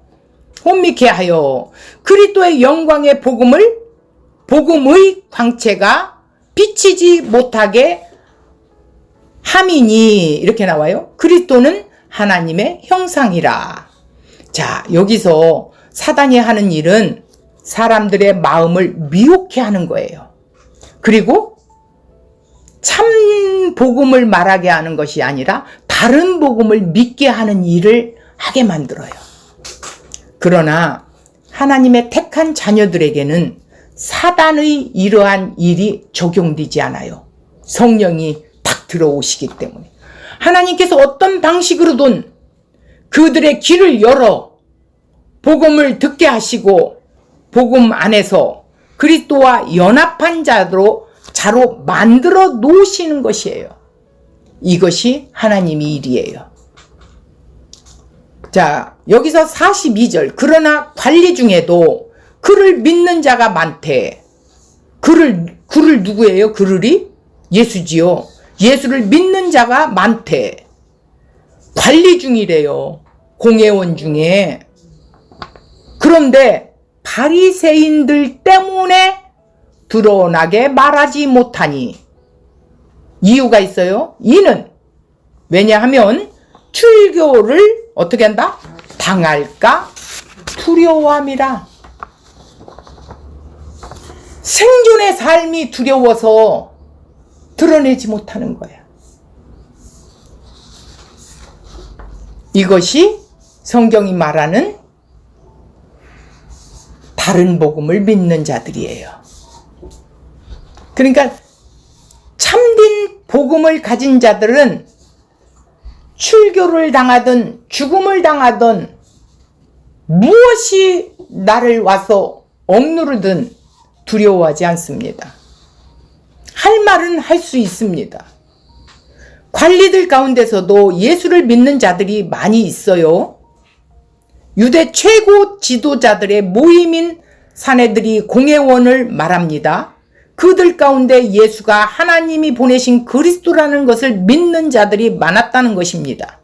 혼미케 하여 그리스도의 영광의 복음의 광채가 비치지 못하게 함이니 이렇게 나와요. 그리스도는 하나님의 형상이라. 자, 여기서 사단이 하는 일은 사람들의 마음을 미혹해 하는 거예요. 그리고 참 복음을 말하게 하는 것이 아니라 다른 복음을 믿게 하는 일을 하게 만들어요. 그러나 하나님의 택한 자녀들에게는 사단의 이러한 일이 적용되지 않아요. 성령이 탁 들어오시기 때문에. 하나님께서 어떤 방식으로든 그들의 귀를 열어 복음을 듣게 하시고 복음 안에서 그리스도와 연합한 자로 만들어 놓으시는 것이에요. 이것이 하나님의 일이에요. 자, 여기서 42절 그러나 관리 중에도 그를 믿는 자가 많대. 그를 누구예요? 그를이? 예수지요. 예수를 믿는 자가 많대. 관리 중이래요. 공회원 중에. 그런데 바리새인들 때문에 드러나게 말하지 못하니 이유가 있어요. 이는 왜냐하면 출교를 어떻게 한다? 당할까 두려워함이라. 생존의 삶이 두려워서 드러내지 못하는 거야. 이것이 성경이 말하는 다른 복음을 믿는 자들이에요. 그러니까 참된 복음을 가진 자들은 출교를 당하든 죽음을 당하든 무엇이 나를 와서 억누르든 두려워하지 않습니다. 할 말은 할 수 있습니다. 관리들 가운데서도 예수를 믿는 자들이 많이 있어요. 유대 최고 지도자들의 모임인 사내들이 공회원을 말합니다. 그들 가운데 예수가 하나님이 보내신 그리스도라는 것을 믿는 자들이 많았다는 것입니다.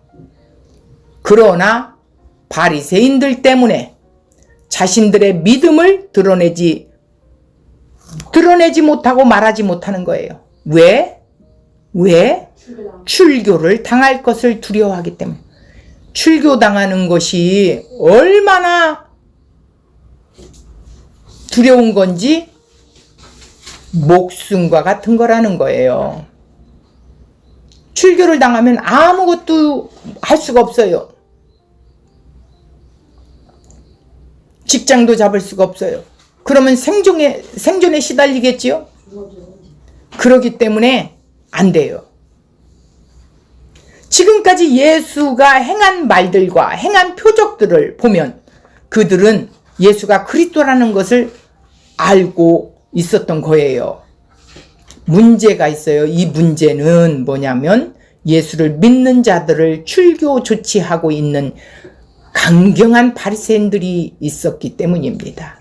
그러나 바리새인들 때문에 자신들의 믿음을 드러내지 못하고 말하지 못하는 거예요. 왜? 출교를 당할 것을 두려워하기 때문에. 출교당하는 것이 얼마나 두려운 건지 목숨과 같은 거라는 거예요. 출교를 당하면 아무것도 할 수가 없어요. 직장도 잡을 수가 없어요. 그러면 생존에 시달리겠지요? 그러기 때문에 안 돼요. 지금까지 예수가 행한 말들과 행한 표적들을 보면 그들은 예수가 그리스도라는 것을 알고 있었던 거예요. 문제가 있어요. 이 문제는 뭐냐면 예수를 믿는 자들을 출교 조치하고 있는 강경한 바리새인들이 있었기 때문입니다.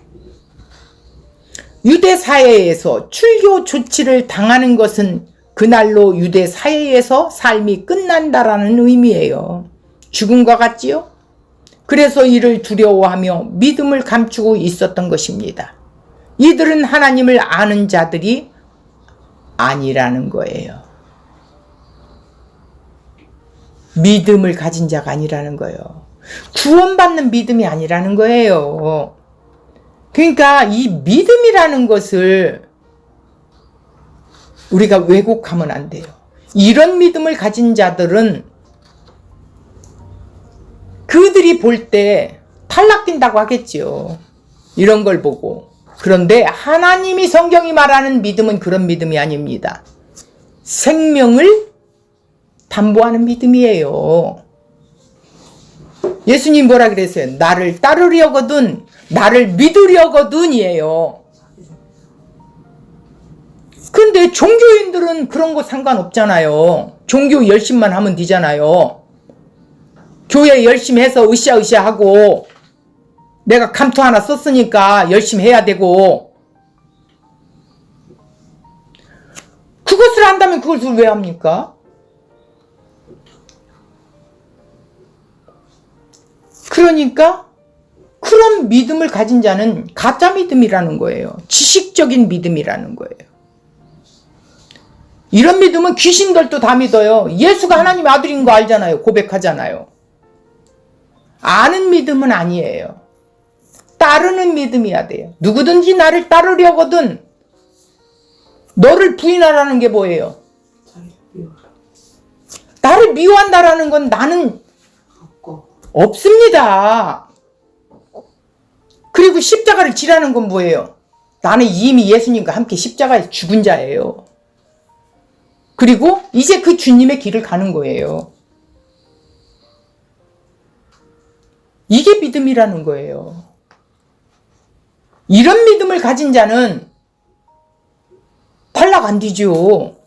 유대 사회에서 출교 조치를 당하는 것은 그날로 유대 사회에서 삶이 끝난다라는 의미예요. 죽음과 같지요? 그래서 이를 두려워하며 믿음을 감추고 있었던 것입니다. 이들은 하나님을 아는 자들이 아니라는 거예요. 믿음을 가진 자가 아니라는 거예요. 구원받는 믿음이 아니라는 거예요. 그러니까 이 믿음이라는 것을 우리가 왜곡하면 안 돼요. 이런 믿음을 가진 자들은 그들이 볼 때 탈락된다고 하겠죠. 이런 걸 보고. 그런데 하나님이 성경이 말하는 믿음은 그런 믿음이 아닙니다. 생명을 담보하는 믿음이에요. 예수님 뭐라 그랬어요? 나를 따르려거든, 나를 믿으려거든이에요. 근데 종교인들은 그런 거 상관없잖아요. 종교 열심만 하면 되잖아요. 교회 열심히 해서 으쌰으쌰 하고 내가 감투 하나 썼으니까 열심히 해야 되고, 그것을 한다면 그것을 왜 합니까? 그러니까 그런 믿음을 가진 자는 가짜 믿음이라는 거예요. 지식적인 믿음이라는 거예요. 이런 믿음은 귀신들도 다 믿어요. 예수가 하나님의 아들인 거 알잖아요. 고백하잖아요. 아는 믿음은 아니에요. 따르는 믿음이야 돼요. 누구든지 나를 따르려거든. 너를 부인하라는 게 뭐예요? 나를 미워한다라는 건 나는 없습니다. 그리고 십자가를 지라는 건 뭐예요? 나는 이미 예수님과 함께 십자가에 죽은 자예요. 그리고 이제 그 주님의 길을 가는 거예요. 이게 믿음이라는 거예요. 이런 믿음을 가진 자는 탈락 안 되죠.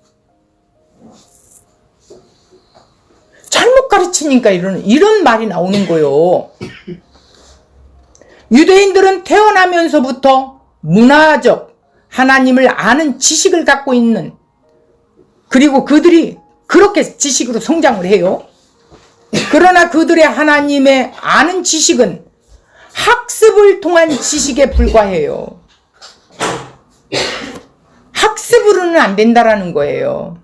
잘못 가르치니까 이런 말이 나오는 거예요. 유대인들은 태어나면서부터 문화적 하나님을 아는 지식을 갖고 있는, 그리고 그들이 그렇게 지식으로 성장을 해요. 그러나 그들의 하나님의 아는 지식은 학습을 통한 지식에 불과해요. 학습으로는 안 된다라는 거예요.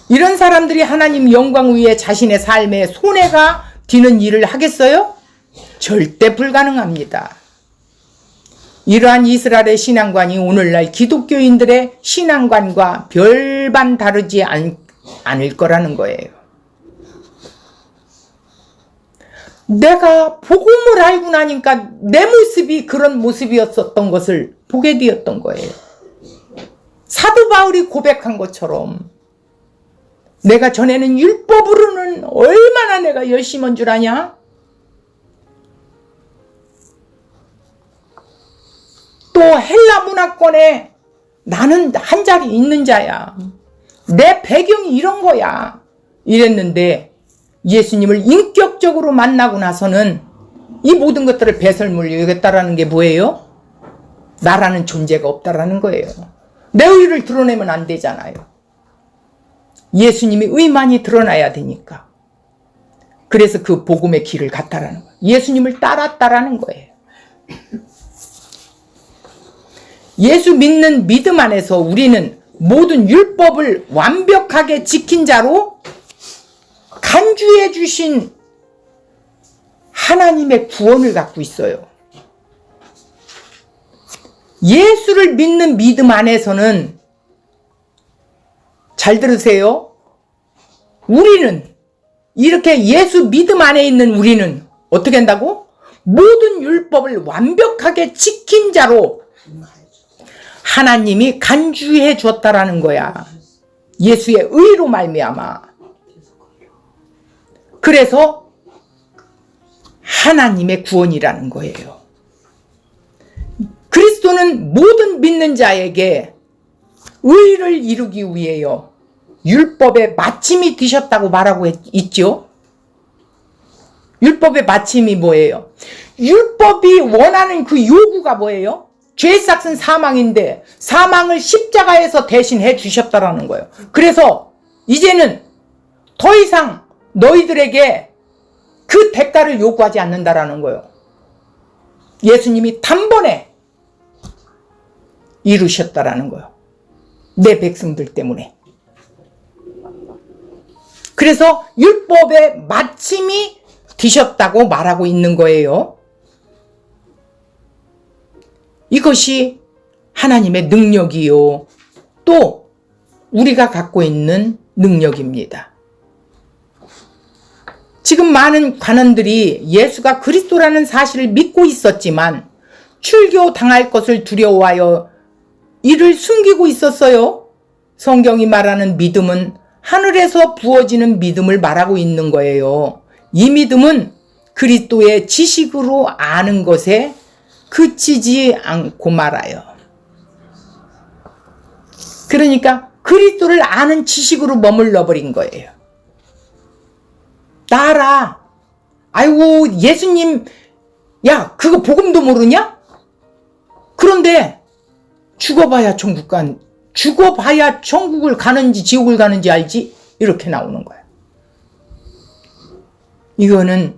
이런 사람들이 하나님 영광 위에 자신의 삶에 손해가 되는 일을 하겠어요? 절대 불가능합니다. 이러한 이스라엘의 신앙관이 오늘날 기독교인들의 신앙관과 별반 다르지 않을 거라는 거예요. 내가 복음을 알고 나니까 내 모습이 그런 모습이었었던 것을 보게 되었던 거예요. 사도 바울이 고백한 것처럼 내가 전에는 율법으로는 얼마나 내가 열심히 한 줄 아냐? 또 헬라 문화권에 나는 한 자리 있는 자야. 내 배경이 이런 거야. 이랬는데 예수님을 인격적으로 만나고 나서는 이 모든 것들을 배설물 여겼다라는 게 뭐예요? 나라는 존재가 없다라는 거예요. 내 의를 드러내면 안 되잖아요. 예수님이 의만이 드러나야 되니까. 그래서 그 복음의 길을 갔다라는 거예요. 예수님을 따랐다라는 거예요. 예수 믿는 믿음 안에서 우리는 모든 율법을 완벽하게 지킨 자로 간주해 주신 하나님의 구원을 갖고 있어요. 예수를 믿는 믿음 안에서는, 잘 들으세요. 우리는, 이렇게 예수 믿음 안에 있는 우리는 어떻게 한다고? 모든 율법을 완벽하게 지킨 자로 하나님이 간주해 줬다라는 거야. 예수의 의로 말미암아. 그래서 하나님의 구원이라는 거예요. 그리스도는 모든 믿는 자에게 의를 이루기 위해요. 율법의 마침이 되셨다고 말하고 있죠. 율법의 마침이 뭐예요? 율법이 원하는 그 요구가 뭐예요? 죄의 삭은 사망인데 사망을 십자가에서 대신해 주셨다라는 거예요. 그래서 이제는 더 이상 너희들에게 그 대가를 요구하지 않는다라는 거예요. 예수님이 단번에 이루셨다라는 거예요. 내 백성들 때문에. 그래서 율법의 마침이 되셨다고 말하고 있는 거예요. 이것이 하나님의 능력이요. 또 우리가 갖고 있는 능력입니다. 지금 많은 관원들이 예수가 그리스도라는 사실을 믿고 있었지만 출교 당할 것을 두려워하여 이를 숨기고 있었어요. 성경이 말하는 믿음은 하늘에서 부어지는 믿음을 말하고 있는 거예요. 이 믿음은 그리스도의 지식으로 아는 것에 그치지 않고 말아요. 그러니까 그리스도를 아는 지식으로 머물러 버린 거예요. 나 알아. 아이고 예수님, 야 그거 복음도 모르냐? 그런데 죽어봐야 천국을 가는지 지옥을 가는지 알지? 이렇게 나오는 거야. 이거는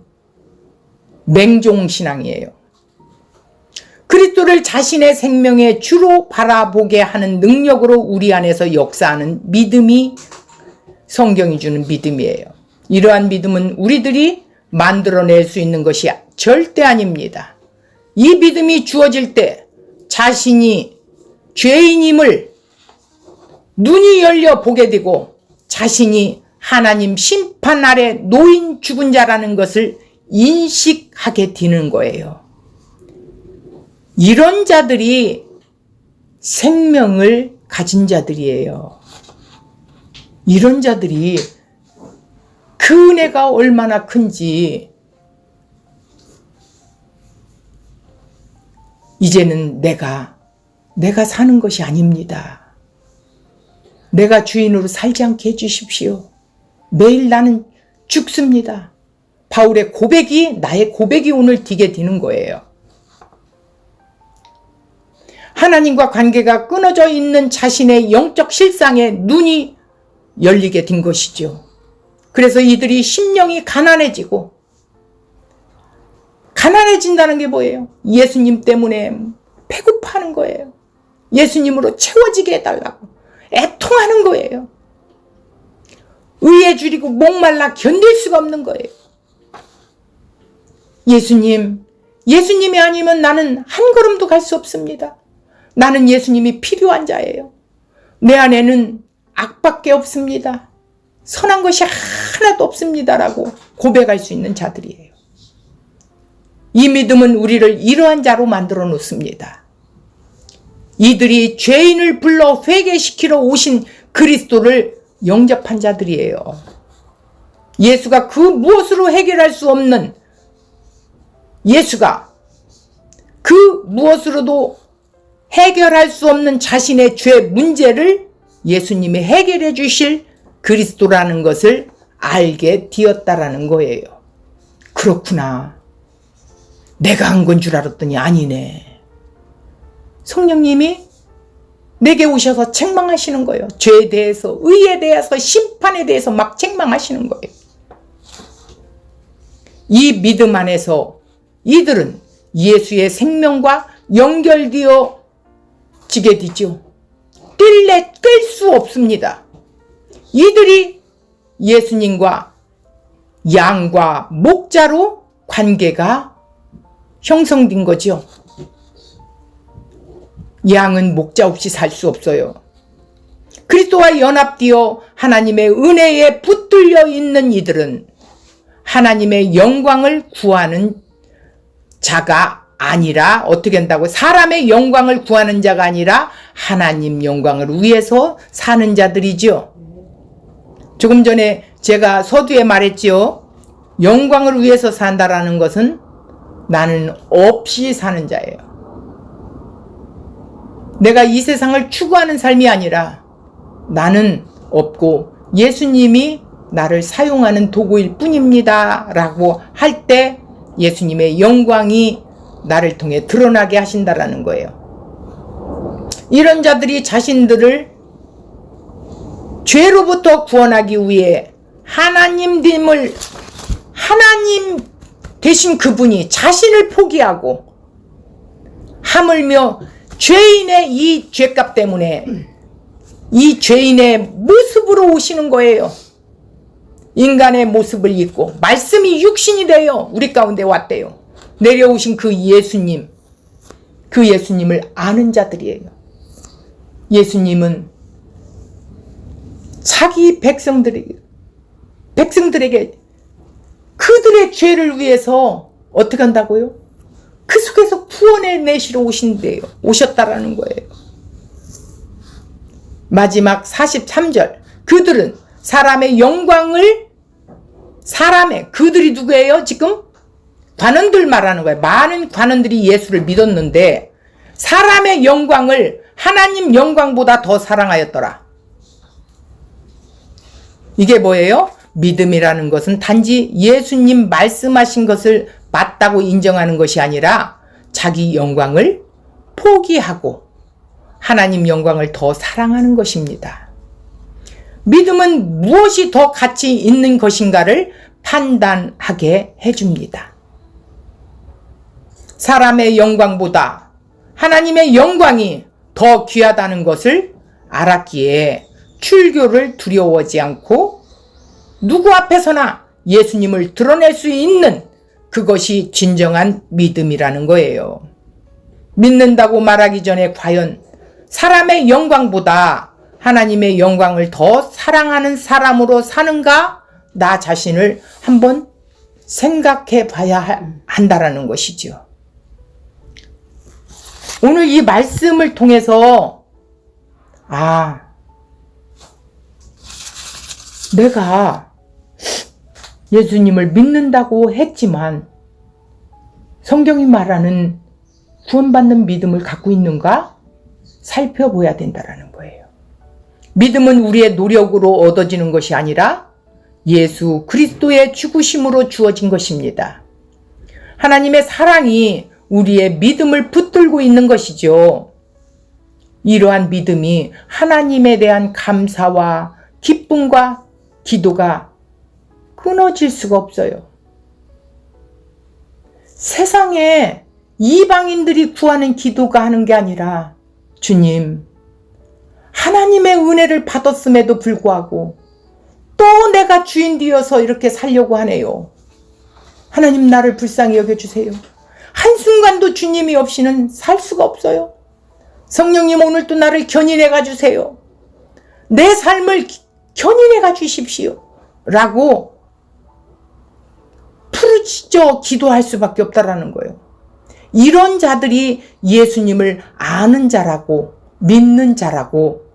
맹종신앙이에요. 그리스도를 자신의 생명의 주로 바라보게 하는 능력으로 우리 안에서 역사하는 믿음이 성경이 주는 믿음이에요. 이러한 믿음은 우리들이 만들어낼 수 있는 것이 절대 아닙니다. 이 믿음이 주어질 때 자신이 죄인임을 눈이 열려 보게 되고 자신이 하나님 심판 아래 놓인 죽은 자라는 것을 인식하게 되는 거예요. 이런 자들이 생명을 가진 자들이에요. 이런 자들이 그 은혜가 얼마나 큰지 이제는 내가 사는 것이 아닙니다. 내가 주인으로 살지 않게 해주십시오. 매일 나는 죽습니다. 바울의 고백이 나의 고백이 오늘 되게 되는 거예요. 하나님과 관계가 끊어져 있는 자신의 영적 실상에 눈이 열리게 된 것이죠. 그래서 이들이 심령이 가난해진다는 게 뭐예요? 예수님 때문에 배고파하는 거예요. 예수님으로 채워지게 해달라고 애통하는 거예요. 의에 줄이고 목말라 견딜 수가 없는 거예요. 예수님이 아니면 나는 한 걸음도 갈 수 없습니다. 나는 예수님이 필요한 자예요. 내 안에는 악밖에 없습니다. 선한 것이 하나도 없습니다라고 고백할 수 있는 자들이에요. 이 믿음은 우리를 이러한 자로 만들어 놓습니다. 이들이 죄인을 불러 회개시키러 오신 그리스도를 영접한 자들이에요. 예수가 그 무엇으로 해결할 수 없는 예수가 그 무엇으로도 해결할 수 없는 자신의 죄 문제를 예수님이 해결해 주실 그리스도라는 것을 알게 되었다라는 거예요. 그렇구나. 내가 한 건 줄 알았더니 아니네. 성령님이 내게 오셔서 책망하시는 거예요. 죄에 대해서, 의에 대해서, 심판에 대해서 막 책망하시는 거예요. 이 믿음 안에서 이들은 예수의 생명과 연결되어 지게 되죠. 뗄 수 없습니다. 이들이 예수님과 양과 목자로 관계가 형성된 거죠. 양은 목자 없이 살 수 없어요. 그리스도와 연합되어 하나님의 은혜에 붙들려 있는 이들은 하나님의 영광을 구하는 자가 아니라 어떻게 한다고? 사람의 영광을 구하는 자가 아니라 하나님 영광을 위해서 사는 자들이죠. 조금 전에 제가 서두에 말했죠. 영광을 위해서 산다라는 것은 나는 없이 사는 자예요. 내가 이 세상을 추구하는 삶이 아니라 나는 없고 예수님이 나를 사용하는 도구일 뿐입니다 라고 할 때 예수님의 영광이 나를 통해 드러나게 하신다라는 거예요. 이런 자들이 자신들을 죄로부터 구원하기 위해 하나님 대신 그분이 자신을 포기하고 하물며 죄인의 이 죄값 때문에 이 죄인의 모습으로 오시는 거예요. 인간의 모습을 입고 말씀이 육신이 되어 우리 가운데 왔대요. 내려오신 그 예수님, 그 예수님을 아는 자들이에요. 예수님은 자기 백성들에게 그들의 죄를 위해서 어떻게 한다고요? 그 속에서 구원해 내시러 오셨다라는 거예요. 마지막 43절. 그들은 그들이 누구예요? 지금 관원들 말하는 거예요. 많은 관원들이 예수를 믿었는데 사람의 영광을 하나님 영광보다 더 사랑하였더라. 이게 뭐예요? 믿음이라는 것은 단지 예수님 말씀하신 것을 맞다고 인정하는 것이 아니라 자기 영광을 포기하고 하나님 영광을 더 사랑하는 것입니다. 믿음은 무엇이 더 가치 있는 것인가를 판단하게 해줍니다. 사람의 영광보다 하나님의 영광이 더 귀하다는 것을 알았기에 출교를 두려워하지 않고 누구 앞에서나 예수님을 드러낼 수 있는 그것이 진정한 믿음이라는 거예요. 믿는다고 말하기 전에 과연 사람의 영광보다 하나님의 영광을 더 사랑하는 사람으로 사는가? 나 자신을 한번 생각해 봐야 한다라는 것이죠. 오늘 이 말씀을 통해서 내가 예수님을 믿는다고 했지만 성경이 말하는 구원받는 믿음을 갖고 있는가? 살펴봐야 된다라는 거예요. 믿음은 우리의 노력으로 얻어지는 것이 아니라 예수 그리스도의 죽으심으로 주어진 것입니다. 하나님의 사랑이 우리의 믿음을 붙들고 있는 것이죠. 이러한 믿음이 하나님에 대한 감사와 기쁨과 기도가 끊어질 수가 없어요. 세상에 이방인들이 구하는 기도가 하는 게 아니라 주님, 하나님의 은혜를 받았음에도 불구하고 또 내가 주인 되어서 이렇게 살려고 하네요. 하나님 나를 불쌍히 여겨주세요. 한순간도 주님이 없이는 살 수가 없어요. 성령님 오늘도 나를 견인해 가주세요. 내 삶을 견인해 가주십시오. 라고 부르짖어 기도할 수밖에 없다라는 거예요. 이런 자들이 예수님을 아는 자라고 믿는 자라고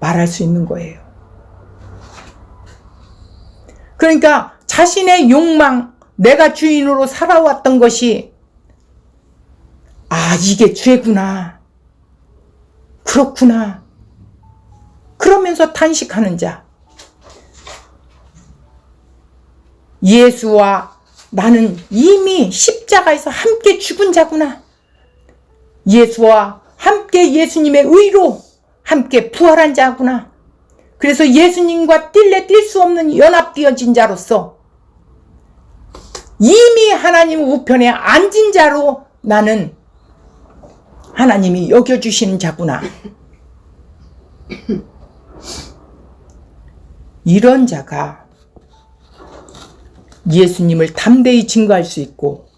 말할 수 있는 거예요. 그러니까 자신의 욕망, 내가 주인으로 살아왔던 것이 이게 죄구나. 그렇구나. 그러면서 탄식하는 자. 예수와 나는 이미 십자가에서 함께 죽은 자구나. 예수와 함께 예수님의 의로 함께 부활한 자구나. 그래서 예수님과 뛸래 뛸 수 없는 연합되어진 자로서 이미 하나님 우편에 앉은 자로 나는 하나님이 여겨주시는 자구나. 이런 자가 예수님을 담대히 증거할 수 있고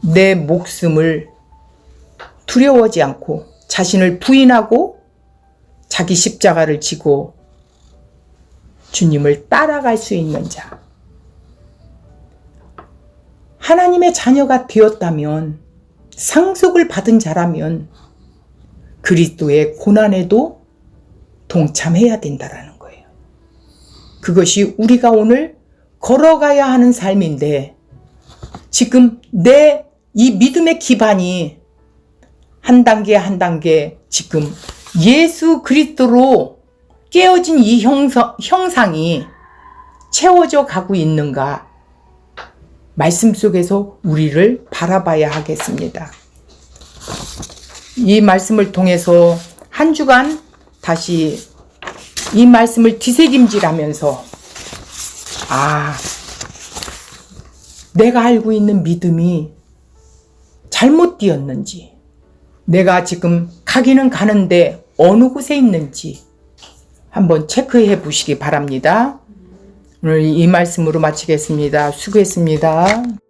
내 목숨을 두려워하지 않고 자신을 부인하고 자기 십자가를 지고 주님을 따라갈 수 있는 자. 하나님의 자녀가 되었다면, 상속을 받은 자라면 그리스도의 고난에도 동참해야 된다라는 거예요. 그것이 우리가 오늘 걸어가야 하는 삶인데, 지금 내 이 믿음의 기반이 한 단계 한 단계 지금 예수 그리스도로 깨어진 이 형상이 채워져 가고 있는가? 말씀 속에서 우리를 바라봐야 하겠습니다. 이 말씀을 통해서 한 주간 다시 이 말씀을 뒤새김질하면서 내가 알고 있는 믿음이 잘못되었는지, 내가 지금 가기는 가는데 어느 곳에 있는지 한번 체크해 보시기 바랍니다. 오늘 이 말씀으로 마치겠습니다. 수고했습니다.